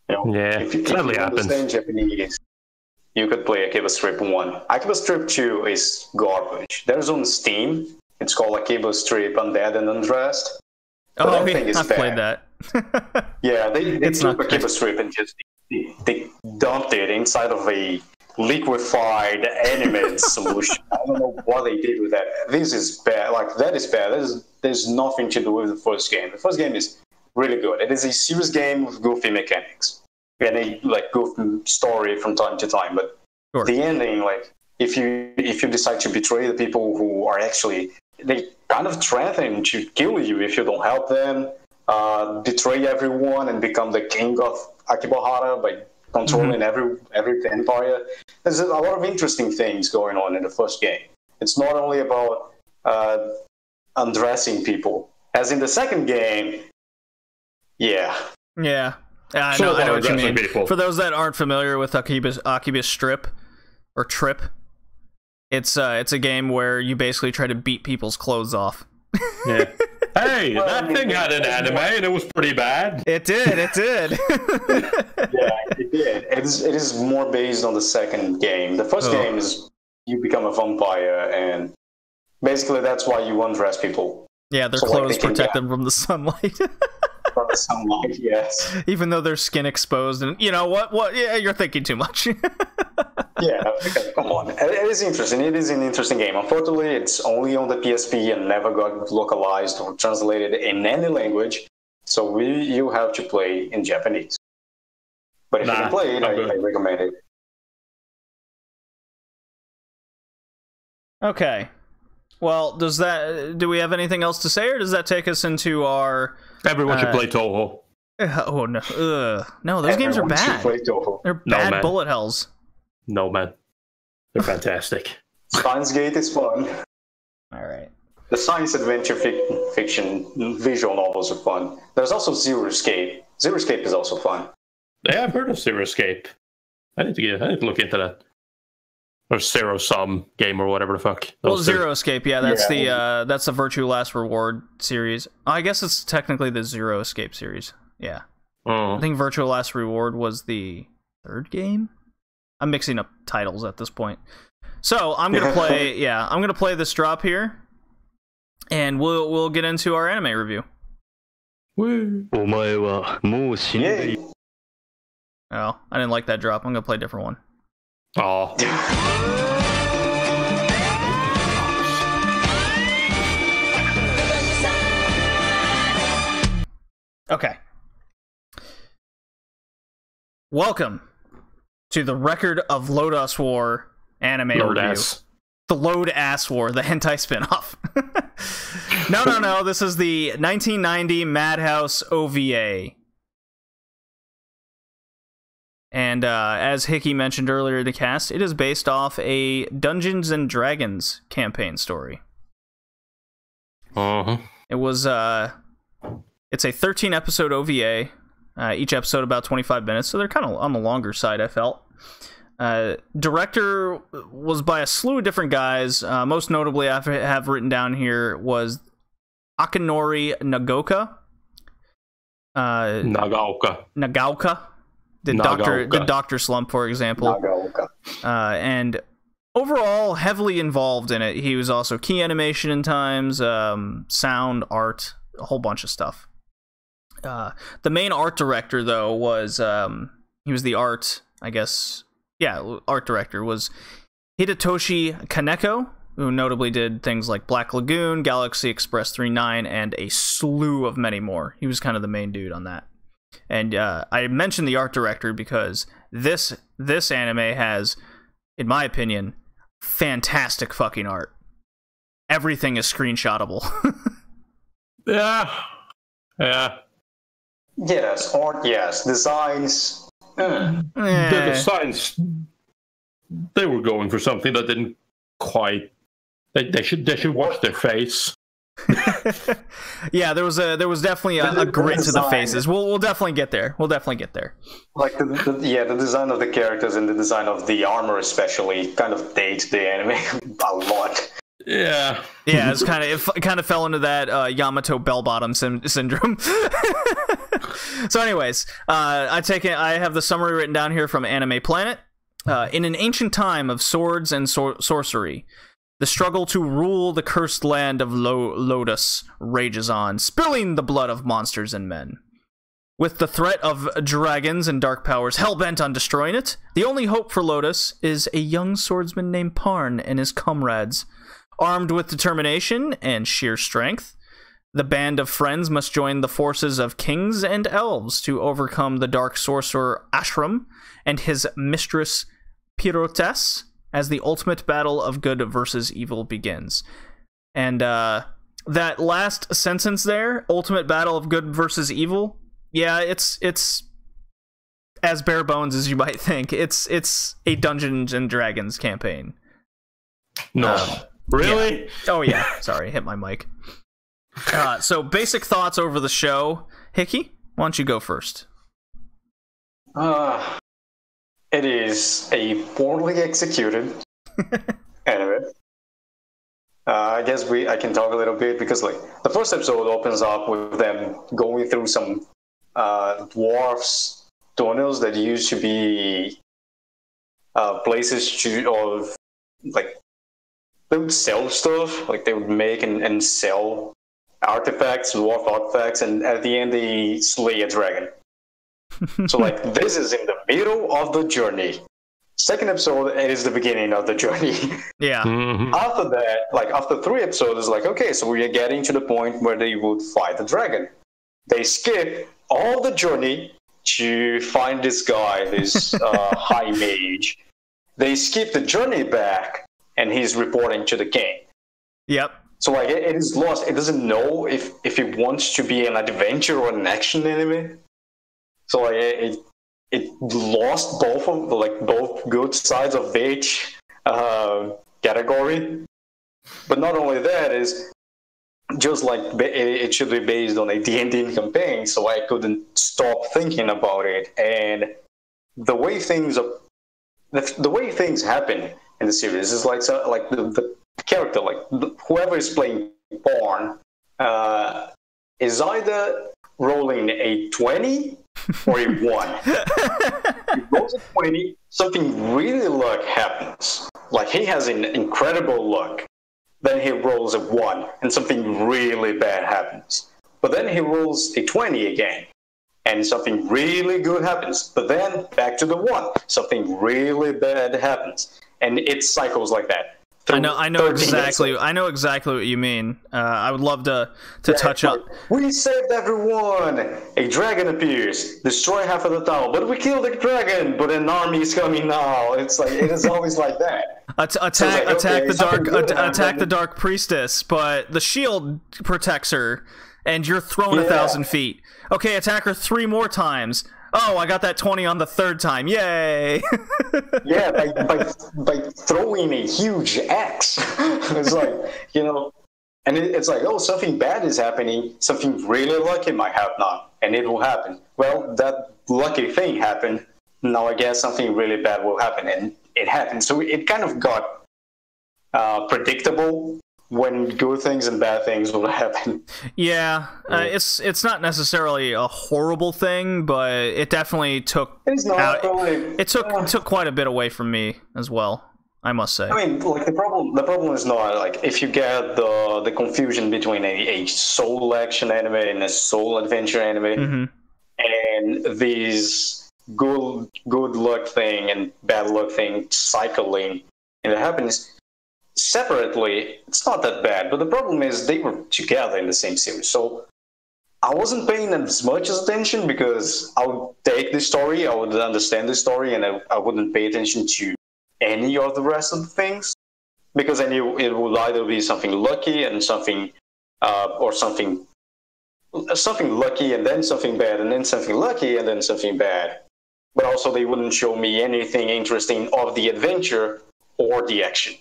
Yeah, if you happens. understand Japanese, you could play Akiba Strip 1. Akiba Strip 2 is garbage. There's on Steam. It's called Akiba Strip Undead and Undressed. But I've played that. Yeah, they took Akiba Strip and just they dumped it inside of a liquefied animated solution. I don't know what they did with that. This is bad. Like, that is bad. There's nothing to do with the first game. The first game is really good. It is a serious game with goofy mechanics and a goofy story from time to time. But the ending, like, if you decide to betray the people who are actually, they kind of threaten to kill you if you don't help them, betray everyone and become the king of Akibahara by controlling every empire. There's a lot of interesting things going on in the first game. It's not only about undressing people. As in the second game, yeah, I know what you mean. People. For those that aren't familiar with Akiba Strip or Trip, it's a game where you basically try to beat people's clothes off. Yeah. Hey, that thing had an anime and it was pretty bad. It did. Yeah, it did. It is more based on the second game. The first game is you become a vampire and Basically, that's why you undress people. Yeah, their So, clothes protect them from the sunlight. From the sunlight, yes. Even though their skin exposed, and you know what? Yeah, you're thinking too much. Yeah, come on. It is interesting. It is an interesting game. Unfortunately, it's only on the PSP and never got localized or translated in any language. So you have to play in Japanese. But if you can play it, I recommend it. Okay. Well, do we have anything else to say, or does that take us into our... Everyone should play Toho. Oh, no. No, those games are bad. They're bad bullet hells. No, man. They're fantastic. Steins Gate is fun. Alright. The science adventure fiction visual novels are fun. There's also Zero Escape. Zero Escape is also fun. Yeah, I've heard of Zero Escape. I need to look into that. Or Zero Sum game or whatever the fuck. Well, Zero Escape, yeah, that's the Virtue Last Reward series. I guess it's technically the Zero Escape series. Yeah. I think Virtual Last Reward was the third game? I'm mixing up titles at this point. So I'm gonna play I'm gonna play this drop here. And we'll get into our anime review. Woo. Yay. Oh, I didn't like that drop. I'm gonna play a different one. Oh. Okay. Welcome to the Record of Lodoss War anime review. The Lodoss War, the hentai spinoff. No. This is the 1990 Madhouse OVA. And as Hickey mentioned earlier in the cast, it is based off a Dungeons and Dragons campaign story. It was it's a 13-episode OVA. Each episode about 25 minutes, so they're kind of on the longer side, I felt. Director was by a slew of different guys. Most notably, I have written down here was Akinori Nagaoka. Nagaoka. Did Dr. Slump, for example. Nagaoka. And overall, heavily involved in it. He was also key animation in times, sound, art, a whole bunch of stuff. The main art director, though, was he was the art director was Hidetoshi Kaneko, who notably did things like Black Lagoon, Galaxy Express 39, and a slew of many more. He was kind of the main dude on that. And I mentioned the art director because this anime has, in my opinion, fantastic fucking art. Everything is screenshotable. Yeah. Yes, art, yes. Designs. The designs, they were going for something that didn't quite. They should wash their face. Yeah, there was definitely a grit to the faces. We'll definitely get there. Like the design of the characters and the design of the armor especially kind of dates the anime a lot. Yeah, it kind of fell into that Yamato bell-bottom syndrome. So anyways, I have the summary written down here from Anime Planet. In an ancient time of swords and sorcery, the struggle to rule the cursed land of Lodoss rages on, spilling the blood of monsters and men. With the threat of dragons and dark powers hell-bent on destroying it, the only hope for Lodoss is a young swordsman named Parn and his comrades. Armed with determination and sheer strength, the band of friends must join the forces of kings and elves to overcome the dark sorcerer Ashram and his mistress Pirotes as the ultimate battle of good versus evil begins. And that last sentence there, ultimate battle of good versus evil, yeah, it's as bare bones as you might think. It's a Dungeons and Dragons campaign. No. Really? Yeah. Oh yeah. Sorry, hit my mic. So basic thoughts over the show. Hickey, why don't you go first? It is a poorly executed anime. I guess I can talk a little bit because like the first episode opens up with them going through some dwarfs tunnels that used to be places of like they would sell stuff, like they would make and sell artifacts, dwarf artifacts, and at the end they slay a dragon. So like this is in the middle of the journey. Second episode is the beginning of the journey. Yeah. After that, like after 3 episodes, it's like, okay, so we are getting to the point where they would fight the dragon. They skip all the journey to find this guy, this high mage. They skip the journey back, and he's reporting to the king. Yep. So like it is lost. It doesn't know if it wants to be an adventure or an action anime. So like it lost both good sides of each category. But not only that, is just like it should be based on a D&D campaign, so I couldn't stop thinking about it. And the way things happen in the series is like the character, like whoever is playing Porn, is either rolling a 20 or a 1. He rolls a 20, something really luck happens. Like he has an incredible luck. Then he rolls a 1, and something really bad happens. But then he rolls a 20 again, and something really good happens. But then back to the 1, something really bad happens, and it cycles like that. I know exactly what you mean. I would love to touch up. We saved everyone. A dragon appears, destroy half of the town, but we killed the dragon. But an army is coming now. It's like it is always like that. Attack the dark priestess, but the shield protects her, and you're thrown 1,000 feet. Okay, attack her 3 more times. Oh, I got that 20 on the 3rd time. Yay! Yeah, by throwing a huge axe. It's like, and it's like, oh, something bad is happening. Something really lucky might happen now, and it will happen. Well, that lucky thing happened. Now I guess something really bad will happen, and it happened. So it kind of got predictable when good things and bad things will happen. Yeah, it's not necessarily a horrible thing, but it definitely took took quite a bit away from me as well, I must say. I mean, like the problem is not like if you get the confusion between a soul action anime and a soul adventure anime, and these good luck thing and bad luck thing cycling, and it happens separately, it's not that bad. But the problem is they were together in the same series, so I wasn't paying as much attention because I would take the story, I would understand the story, and I wouldn't pay attention to any of the rest of the things, because I knew it would either be something lucky and something or something lucky and then something bad and then something lucky and then something bad. But also they wouldn't show me anything interesting of the adventure or the action.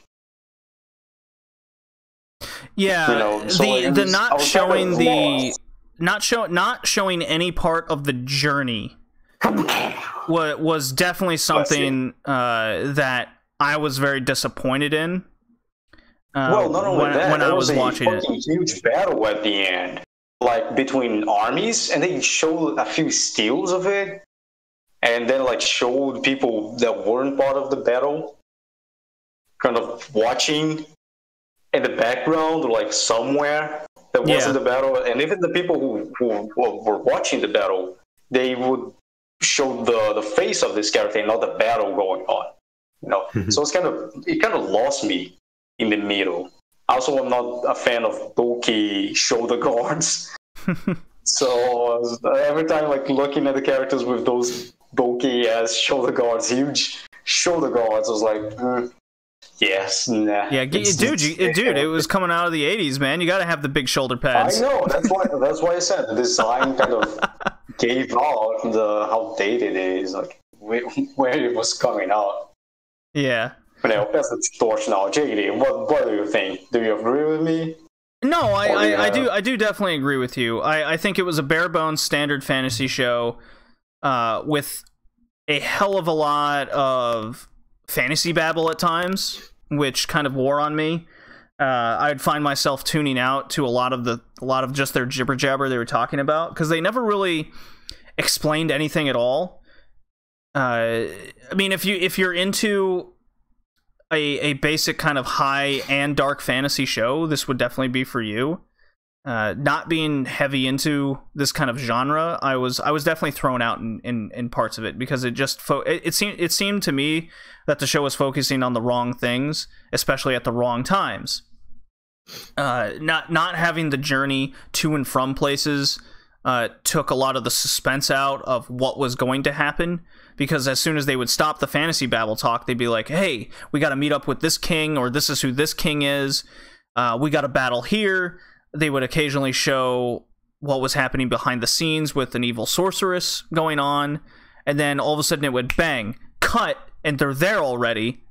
Yeah, so the not showing any part of the journey was definitely something that I was very disappointed in. Well, not only that, when I was watching it, huge battle at the end, like between armies, and they showed a few stills of it, and then like showed people that weren't part of the battle, kind of watching in the background, or like somewhere that wasn't the battle, and even the people who were watching the battle, they would show the face of this character and not the battle going on. So it kind of lost me in the middle. Also, I'm not a fan of bulky shoulder guards. So every time, like looking at the characters with those bulky ass shoulder guards, huge shoulder guards, I was like, yes, nah. Yeah, dude, it was coming out of the 80s, man. You got to have the big shoulder pads. I know. That's why I said the design kind of gave out how dated it is, like where it was coming out. Yeah. But anyway, that's the torch now. JD, what do you think? Do you agree with me? No, I do definitely agree with you. I think it was a bare bones standard fantasy show with a hell of a lot of fantasy babble at times, which kind of wore on me. I'd find myself tuning out to a lot of just their jibber jabber they were talking about, because they never really explained anything at all. I mean, if you're into a basic kind of high and dark fantasy show, this would definitely be for you. Not being heavy into this kind of genre, I was definitely thrown out in parts of it, because it just it seemed to me that the show was focusing on the wrong things, especially at the wrong times. Not having the journey to and from places took a lot of the suspense out of what was going to happen, because as soon as they would stop the fantasy babble talk, they'd be like, hey, we got to meet up with this king, or this is who this king is, we got to battle here. They would occasionally show what was happening behind the scenes with an evil sorceress going on, and then all of a sudden it would bang, cut, and they're there already.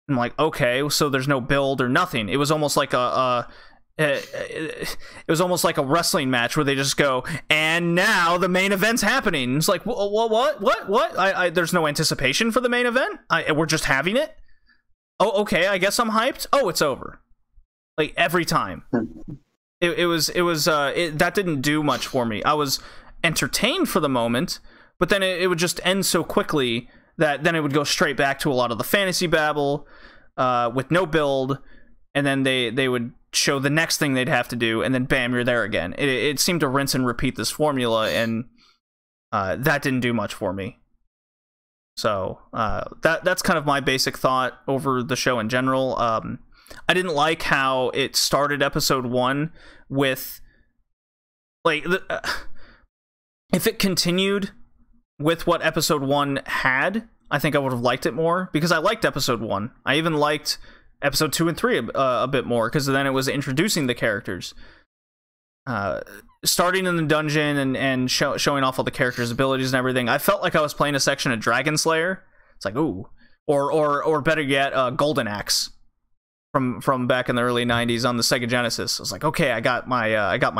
I'm like, okay, so there's no build or nothing. It was almost like it was almost like a wrestling match where they just go, and now the main event's happening. It's like, what? There's no anticipation for the main event? We're just having it? Oh, okay, I guess I'm hyped. Oh, it's over. Like, every time. That didn't do much for me. I was entertained for the moment, but then it would just end so quickly that then it would go straight back to a lot of the fantasy babble with no build, and then they would show the next thing they'd have to do, and then bam, you're there again. It seemed to rinse and repeat this formula, and that didn't do much for me. So that's kind of my basic thought over the show in general. I didn't like how it started episode 1 with, like, if it continued with what episode 1 had, I think I would have liked it more, because I liked episode 1. I even liked episode 2 and 3 a bit more, because then it was introducing the characters. Starting in the dungeon and showing off all the characters' abilities and everything, I felt like I was playing a section of Dragon Slayer. It's like, ooh. Or better yet, Golden Axe. From back in the early 90s on the Sega Genesis. I was like, okay, I got my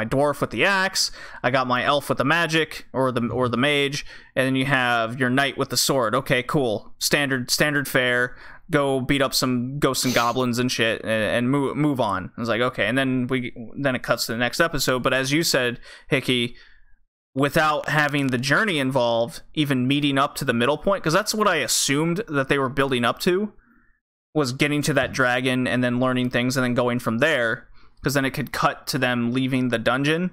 dwarf with the axe, I got my elf with the magic or the mage, and then you have your knight with the sword. Okay, cool. Standard fare. Go beat up some ghosts and goblins and shit and move on. I was like, okay, and then it cuts to the next episode, but as you said, Hickey, without having the journey involved, even meeting up to the middle point, because that's what I assumed that they were building up to, was getting to that dragon and then learning things and then going from there, because then it could cut to them leaving the dungeon.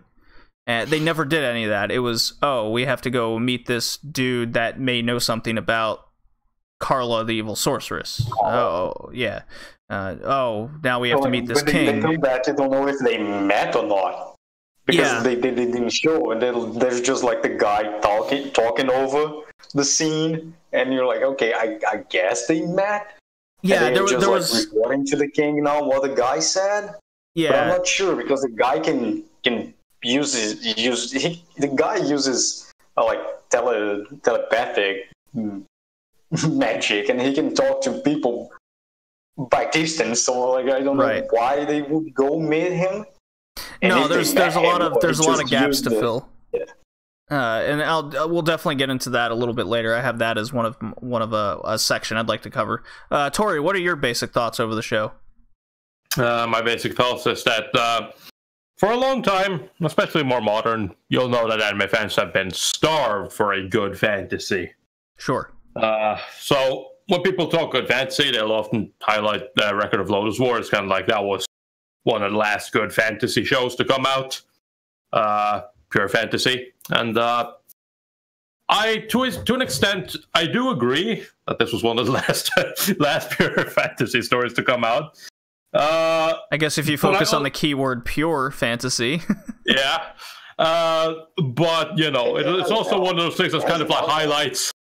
And they never did any of that. It was, oh, we have to go meet this dude that may know something about Carla, the evil sorceress. Oh, yeah. Now we have to meet this king. They come back, they don't know if they met or not. Because they didn't show, and there's just like the guy talking over the scene, and you're like, okay, I guess they met. Yeah, there was reporting to the king now what the guy said. Yeah, but I'm not sure, because the guy can uses like telepathic magic, and he can talk to people by distance. So like, I don't know why they would go meet him. No, there's a lot of gaps to fill. Yeah. And we'll definitely get into that a little bit later. I have that as one of a section I'd like to cover. Tori, what are your basic thoughts over the show? My basic thoughts is that for a long time, especially more modern, you'll know that anime fans have been starved for a good fantasy. Sure. So when people talk good fantasy, they'll often highlight the Record of Lodoss War. It's kind of like that was one of the last good fantasy shows to come out. Pure fantasy. And to an extent, I do agree that this was one of the last pure fantasy stories to come out. I guess if you focus on the keyword pure fantasy. Yeah. But, you know, it's also one of those things that's kind of like highlights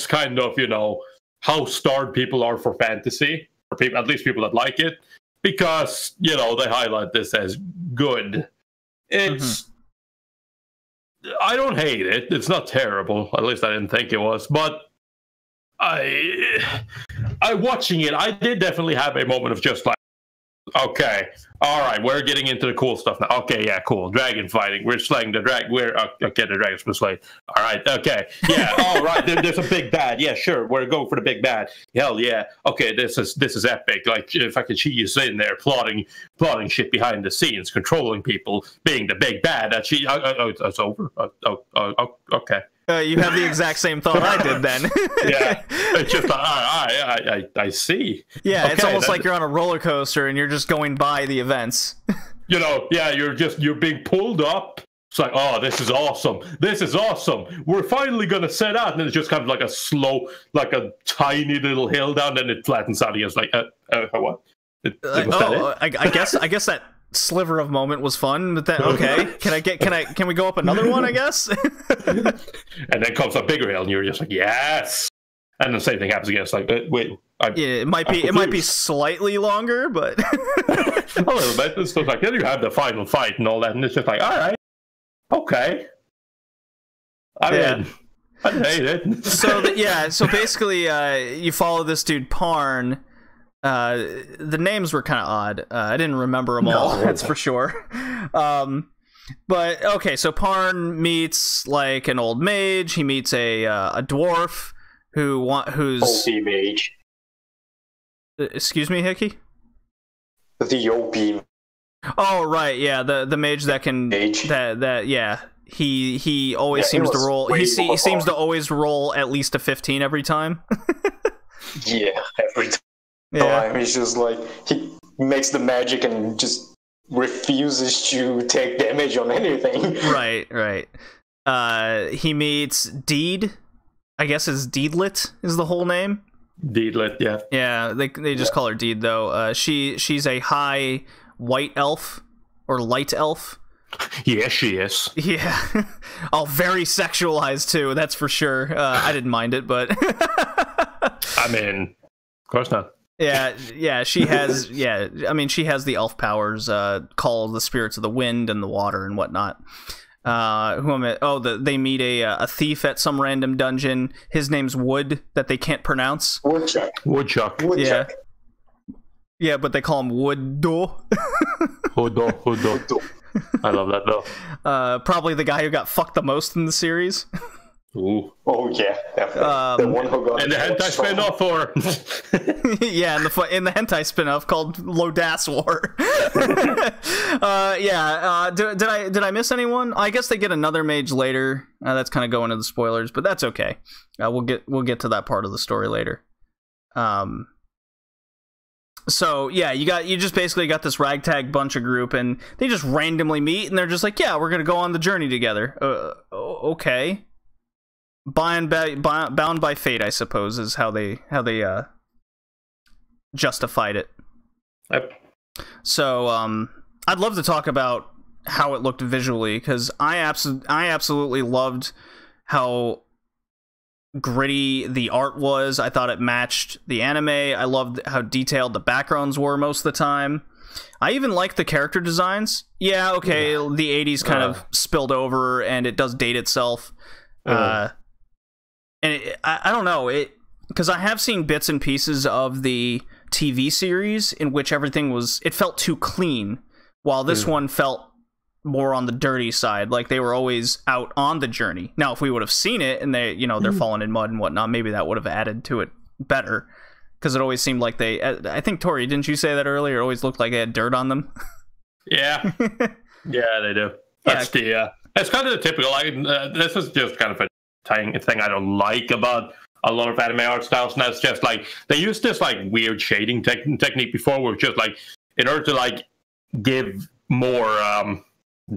kind of, you know, how starved people are for fantasy, or people, at least people that like it, because, you know, they highlight this as good. It's... I don't hate it. It's not terrible. At least I didn't think it was. But I watching it, I did definitely have a moment of just like, okay, all right, we're getting into the cool stuff now. Okay, yeah, cool. Dragon fighting. We're slaying the dragon. Okay, the dragon's been slain. All right, okay. Yeah, all right, there's a big bad. Yeah, sure, we're going for the big bad. Hell yeah. Okay, this is epic. Like, in fact, she is in there plotting shit behind the scenes, controlling people, being the big bad. That it's over. Okay. You have the exact same thought I did then. Yeah, it's just I see. Yeah, okay, it's almost like you're on a roller coaster and you're just going by the events. You know, yeah, you're being pulled up. It's like, oh, this is awesome. This is awesome. We're finally gonna set out, and then it's just kind of like a slow, like a tiny little hill down, and it flattens out again. It's like, what? I guess that sliver of moment was fun, but then okay, can we go up another one, I guess? And then comes a bigger hill and you're just like, yes, and the same thing happens again. It's like, wait, it might be slightly longer, but a little bit. It's just like, then you have the final fight and all that, and it's just like, all right, okay, I mean, I hate it. So basically you follow this dude Parn. The names were kind of odd. I didn't remember them all. That's for sure. But okay, so Parn meets like an old mage. He meets a dwarf who's OP mage. Excuse me, Hickey. The OP. Oh right, yeah, the mage that can Mage. that yeah. He always seems to roll. He seems to always roll at least a 15 every time. Yeah, every time. Yeah. He's just like, he makes the magic and just refuses to take damage on anything. Right. He meets Deed. I guess is Deedlit is the whole name. Deedlit, yeah. Yeah, they just call her Deed though. She's a high white elf or light elf. Yes, she is. Yeah. Oh, very sexualized too. That's for sure. I didn't mind it, but I mean, of course not. Yeah, she has. Yeah, I mean, she has the elf powers, call the spirits of the wind and the water and whatnot. They meet a thief at some random dungeon. His name's Wood, that they can't pronounce. Woodchuck. Yeah, but they call him Wooddo. Hodo. I love that though. Probably the guy who got fucked the most in the series. Ooh. Oh yeah, definitely. The one who got and the hentai spin-off, or yeah, in the hentai spin-off called Lodoss War. Did I miss anyone? I guess they get another mage later. That's kind of going into the spoilers, but that's okay. We'll get to that part of the story later. So yeah, you just basically got this ragtag bunch of group, and they just randomly meet, and they're just like, yeah, we're gonna go on the journey together. Okay. Bound by fate, I suppose, is how they justified it. Yep. So I'd love to talk about how it looked visually, because I absolutely loved how gritty the art was. I thought it matched the anime. I loved how detailed the backgrounds were most of the time. I even liked the character designs. Yeah, okay, the 80s kind of spilled over, and it does date itself. And I don't know, because I have seen bits and pieces of the TV series in which it felt too clean, while this one felt more on the dirty side, like they were always out on the journey. Now, if we would have seen it and they're falling in mud and whatnot, maybe that would have added to it better, because it always seemed like I think, Tori, didn't you say that earlier? It always looked like they had dirt on them. Yeah. Yeah, they do. That's it's kind of the typical, this is just kind of a thing I don't like about a lot of anime art styles, and that's just like they use this like weird shading technique before, where it's just like, in order to like give more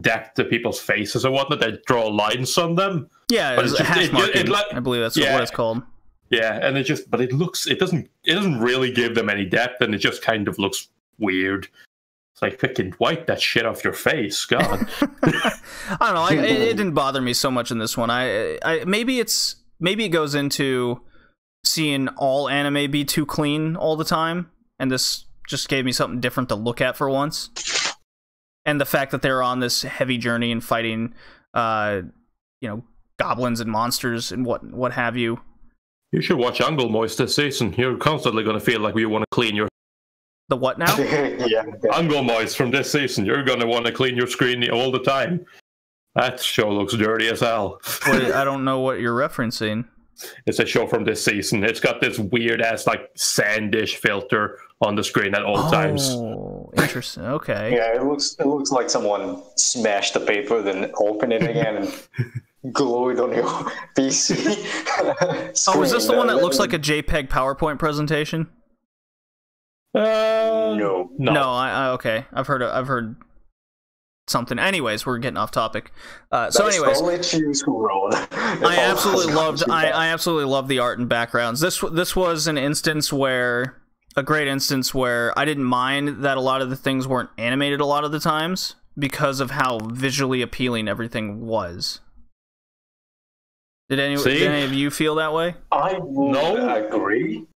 depth to people's faces and whatnot, they draw lines on them. Yeah, it's hash marking. I believe that's what it's called. Yeah, and it doesn't really give them any depth, and it just kind of looks weird. It's like, fucking wipe that shit off your face, God. I don't know. It didn't bother me so much in this one. Maybe it goes into seeing all anime be too clean all the time, and this just gave me something different to look at for once. And the fact that they're on this heavy journey and fighting, goblins and monsters and what have you. You should watch Angle Moist this season. You're constantly going to feel like you want to clean your. The what now? Yeah. Angle Moist from this season. You're going to want to clean your screen all the time. That show looks dirty as hell. I don't know what you're referencing. It's a show from this season. It's got this weird ass like sandish filter on the screen at all times. Oh, interesting. Okay. Yeah, it looks like someone smashed the paper, then opened it again. And glued on your PC screen. Oh, is this the one that looks like a JPEG PowerPoint presentation? No. No. Okay. I've heard something. Anyways, we're getting off topic. So, anyways, I absolutely loved the art and backgrounds. This was an instance where a great instance where I didn't mind that a lot of the things weren't animated a lot of the times because of how visually appealing everything was. Did any of you feel that way? I would agree.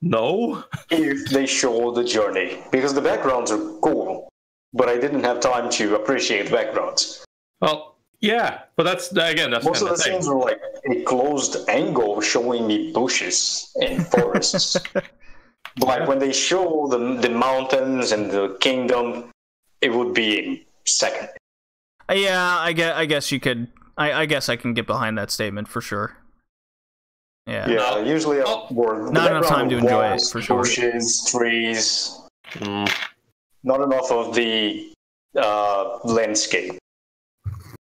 No. If they show the journey, because the backgrounds are cool, but I didn't have time to appreciate the backgrounds. Well, yeah, but that's most of the scenes were like a closed angle showing me bushes and forests. But like when they show the mountains and the kingdom, it would be a second. Yeah, I guess you could. I guess I can get behind that statement for sure. Yeah. Yeah. Usually, not enough time to enjoy it for sure. Bushes, trees. Not enough of the landscape.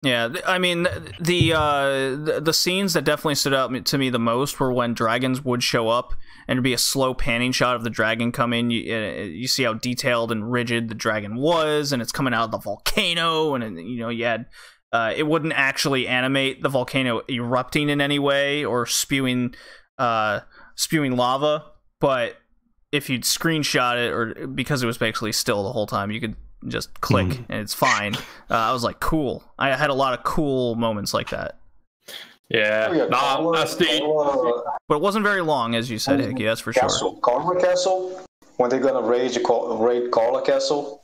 Yeah, I mean the scenes that definitely stood out to me the most were when dragons would show up and it'd be a slow panning shot of the dragon coming. You see how detailed and rigid the dragon was, and it's coming out of the volcano, and you had it wouldn't actually animate the volcano erupting in any way or spewing lava, but if you'd screenshot it, or because it was basically still the whole time, you could just click and it's fine. I was like, cool. I had a lot of cool moments like that. Yeah, but it wasn't very long, as you said, Hickey. That's for sure. Karma Castle, when they're gonna raid Karma Castle,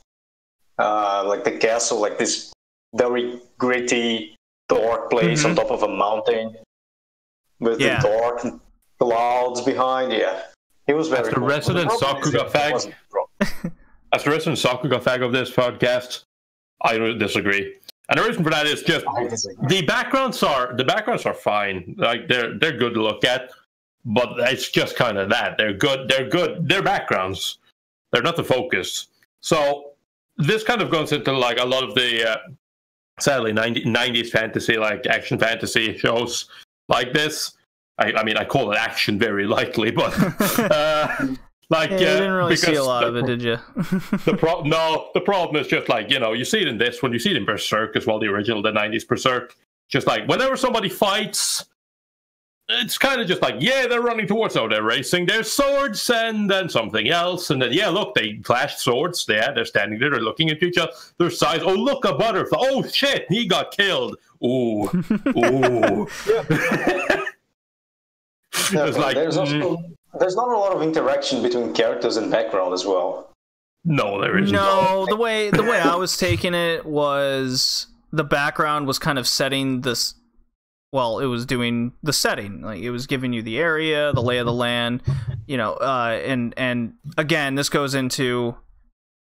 like the castle, like this very gritty, dark place on top of a mountain with the dark clouds behind. Yeah, it was very. As the resident Sakuga fag of this podcast, I disagree. And the reason for that is just the backgrounds are fine. Like they're good to look at, but it's just kind of that. They're good. They're backgrounds. They're not the focus. So this kind of goes into like a lot of the sadly 90s fantasy, like action fantasy shows like this. I mean, I call it action very lightly, but you didn't really see a lot of it, did you? The problem is just like, you see it in this one, you see it in Berserk as well, the 90s Berserk. Just like whenever somebody fights, it's kind of just like, they're running towards, they're racing their swords and then something else, and then look, they flashed swords. They're standing there, they're looking at each other, their sides. Oh, look, a butterfly. Oh shit, he got killed. Ooh. There's not a lot of interaction between characters and background as well. No, there isn't. No, the way I was taking it was the background was kind of setting this. Well, it was doing the setting, like it was giving you the area, the lay of the land, and again, this goes into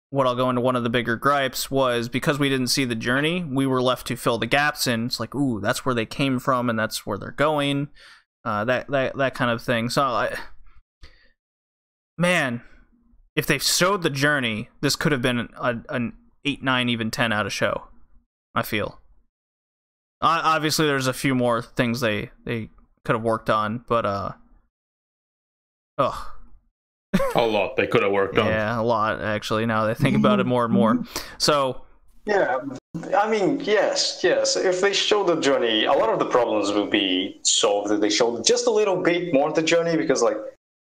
what I'll go into. One of the bigger gripes was because we didn't see the journey, we were left to fill the gaps in. It's like, ooh, that's where they came from, and that's where they're going. That kind of thing. So, man, if they showed the journey, this could have been an 8, 9, even 10 out of show. I feel. Obviously, there's a few more things they could have worked on, but a lot they could have worked on. Yeah, a lot actually. Now that I think about it more and more. So. Yeah, I mean, yes. If they show the journey, a lot of the problems will be solved if they show just a little bit more of the journey, because like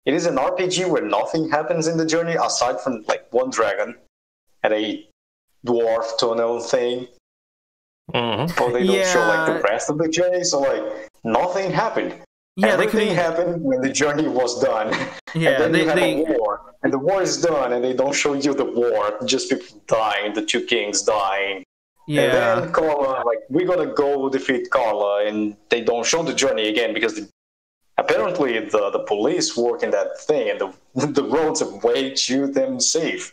it is an RPG where nothing happens in the journey aside from like one dragon and a dwarf tunnel thing. Or they don't show like the rest of the journey, so like nothing happened. Yeah, everything happened when the journey was done. Yeah, and then you have a war, and the war is done, and they don't show you the war, just people dying, the two kings dying. Yeah. And then Carla, like, we're gonna go defeat Carla, and they don't show the journey again because apparently the police work in that thing, and the roads are way too damn safe.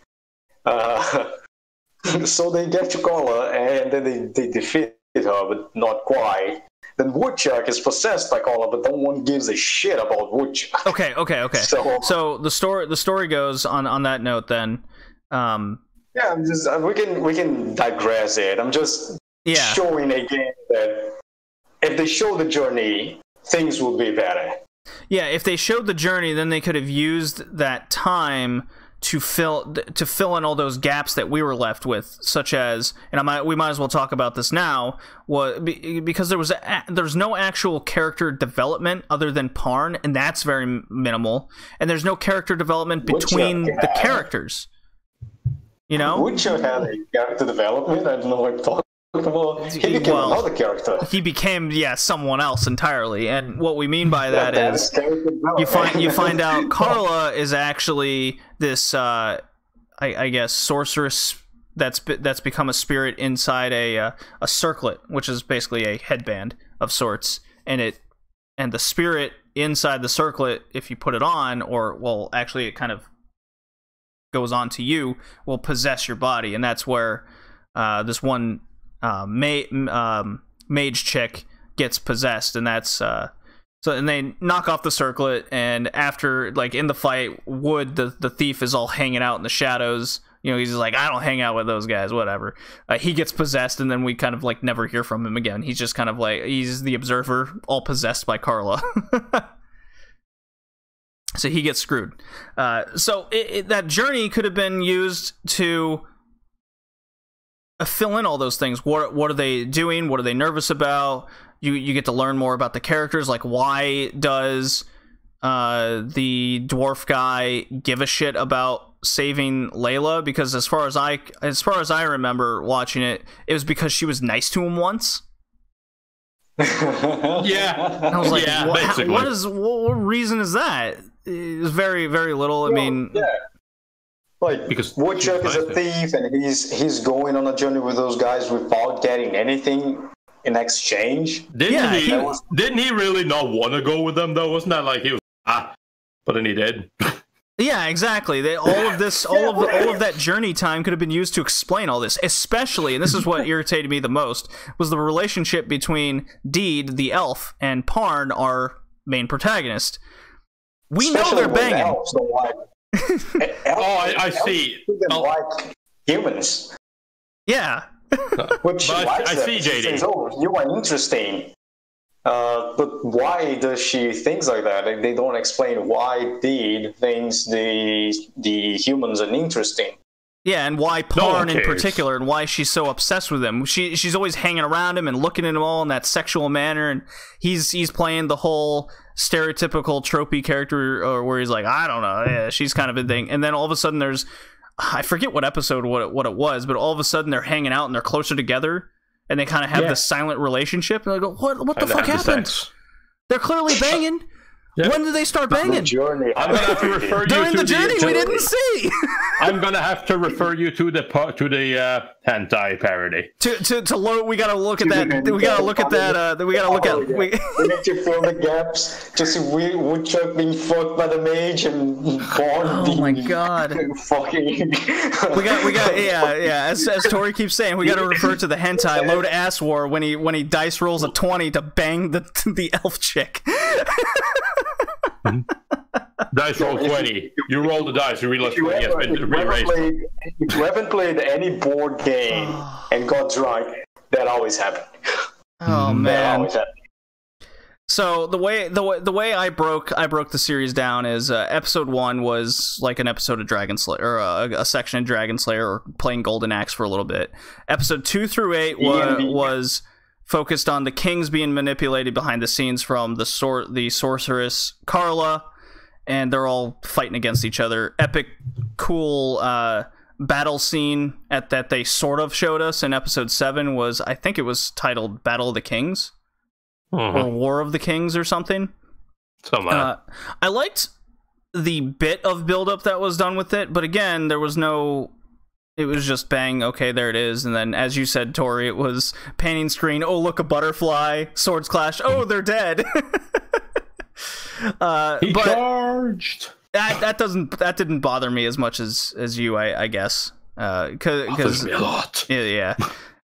So they get to Carla, and then they defeat her, but not quite. Then Woodchuck is possessed by Carla, but no one gives a shit about Woodchuck. Okay. So the story goes on that note. Then, yeah, I'm just we can digress it. I'm just showing again that if they show the journey, things would be better. Yeah, if they showed the journey, then they could have used that time to fill in all those gaps that we were left with, such as, and we might as well talk about this now, because there's no actual character development other than Parn, and that's very minimal, and there's no character development between the characters. You know, Woodchuck had a character development. I don't know what I'm talking about. He became another character. He became someone else entirely, and what we mean by that is you find out Carla is actually this I guess sorceress that's become a spirit inside a circlet, which is basically a headband of sorts, and the spirit inside the circlet, if you put it on, actually it kind of goes on to you, will possess your body, and that's where this one mage chick gets possessed, and that's and they knock off the circlet, and after, like, in the fight, Wood the thief is all hanging out in the shadows. You know, he's just like, I don't hang out with those guys, whatever. He gets possessed, and then we kind of like never hear from him again. He's just kind of like, he's the observer, all possessed by Carla. So he gets screwed. So that journey could have been used to fill in all those things. What are they doing? What are they nervous about? You get to learn more about the characters. Like, why does the dwarf guy give a shit about saving Layla? Because as far as I remember watching it, it was because she was nice to him once. Yeah. I was like, basically. what reason is that? It's very, very little. I mean, yeah. Like, because Woodchuck is a thief, and he's going on a journey with those guys without getting anything in exchange. Didn't he really not want to go with them though? Wasn't that like he was but then he did. Yeah, exactly. All of that journey time could have been used to explain all this, especially, and this is what irritated me the most, was the relationship between Deed, the elf, and Parn, our main protagonist. We know they're banging. Elves don't like, I see. Like humans. Yeah. Which I see, JD. Says, oh, you are interesting. But why does she think like that? They don't explain why Deed thinks the humans are interesting. Yeah, and why Parn in particular, and why she's so obsessed with him. She's always hanging around him and looking at him all in that sexual manner, and he's playing the whole stereotypical tropey character where he's like, I don't know, yeah, she's kind of a thing. And then all of a sudden I forget what episode what it was, but all of a sudden they're hanging out and they're closer together, and they kind of have this silent relationship, and I go, what the fuck happened? They're clearly banging. Yep. When did they start banging? Journey. I'm gonna have to refer you during to the journey. We didn't see. I'm gonna have to refer you to the hentai parody. To load, we gotta look at that. We gotta look at that. We gotta look at. We need to fill the gaps. Just Woodchuck being fucked by the mage and Parn being. Oh my god! Fucking. We got. Yeah. As Tori keeps saying, we gotta refer to the hentai load ass war when he dice rolls a 20 to bang the elf chick. Dice roll 20. You roll the dice. You realize if you haven't played any board game and got drunk, that always happened. Oh man! That always happened. So the way I broke the series down is episode 1 was like an episode of Dragon Slayer, or a section of Dragon Slayer, or playing Golden Axe for a little bit. Episode 2 through 8 was focused on the kings being manipulated behind the scenes from the sorceress Carla, and they're all fighting against each other. Epic, cool battle scene that they sort of showed us in episode 7 was, I think it was titled Battle of the Kings, or War of the Kings or something. I liked the bit of build-up that was done with it, but again, there was no... It was just bang, okay, there it is. And then, as you said, Tori, it was painting screen, oh, look, a butterfly, swords clash, oh, they're dead. He charged. That didn't bother me as much as you, I guess. Bothers me a lot. Yeah.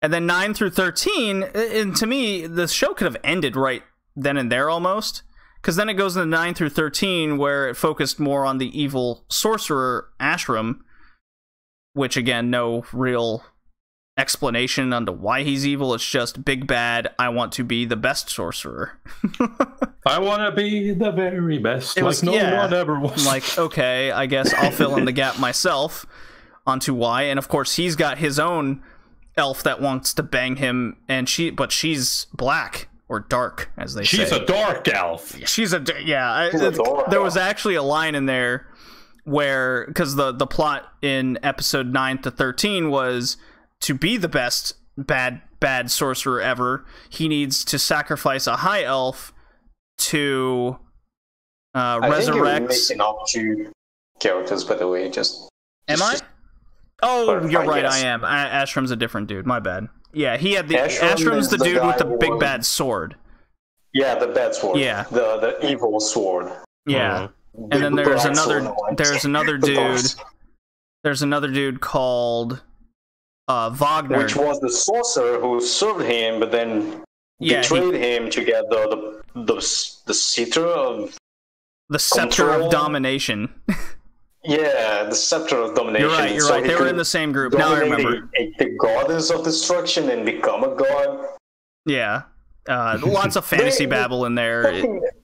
And then 9 through 13, and to me, the show could have ended right then and there almost. Because then it goes into 9 through 13, where it focused more on the evil sorcerer Ashram, which again, no real explanation onto why he's evil. It's just big bad. I want to be the best sorcerer. I want to be the very best. No one ever was. Like, okay, I guess I'll fill in the gap myself onto why. And of course, he's got his own elf that wants to bang him, and she's black or dark, as they say. She's a dark elf. There was actually a line in there where, because the plot in episode 9 to 13 was to be the best bad sorcerer ever, he needs to sacrifice a high elf to resurrect. I think you're mixing up two characters, by the way. Am I? Oh, you're right. Yes. I am. Ashram's a different dude. My bad. Yeah, he had Ashram's the dude with the big bad sword. Yeah, the bad sword. Yeah, the evil sword. Yeah, and then there's another dude. There's another dude called Wagner, which was the sorcerer who served him, but then betrayed him to get the scepter of domination. Yeah, the scepter of domination. You're right. They were in the same group. Now I remember. The goddess of destruction and become a god. Yeah. Lots of fantasy babble in there.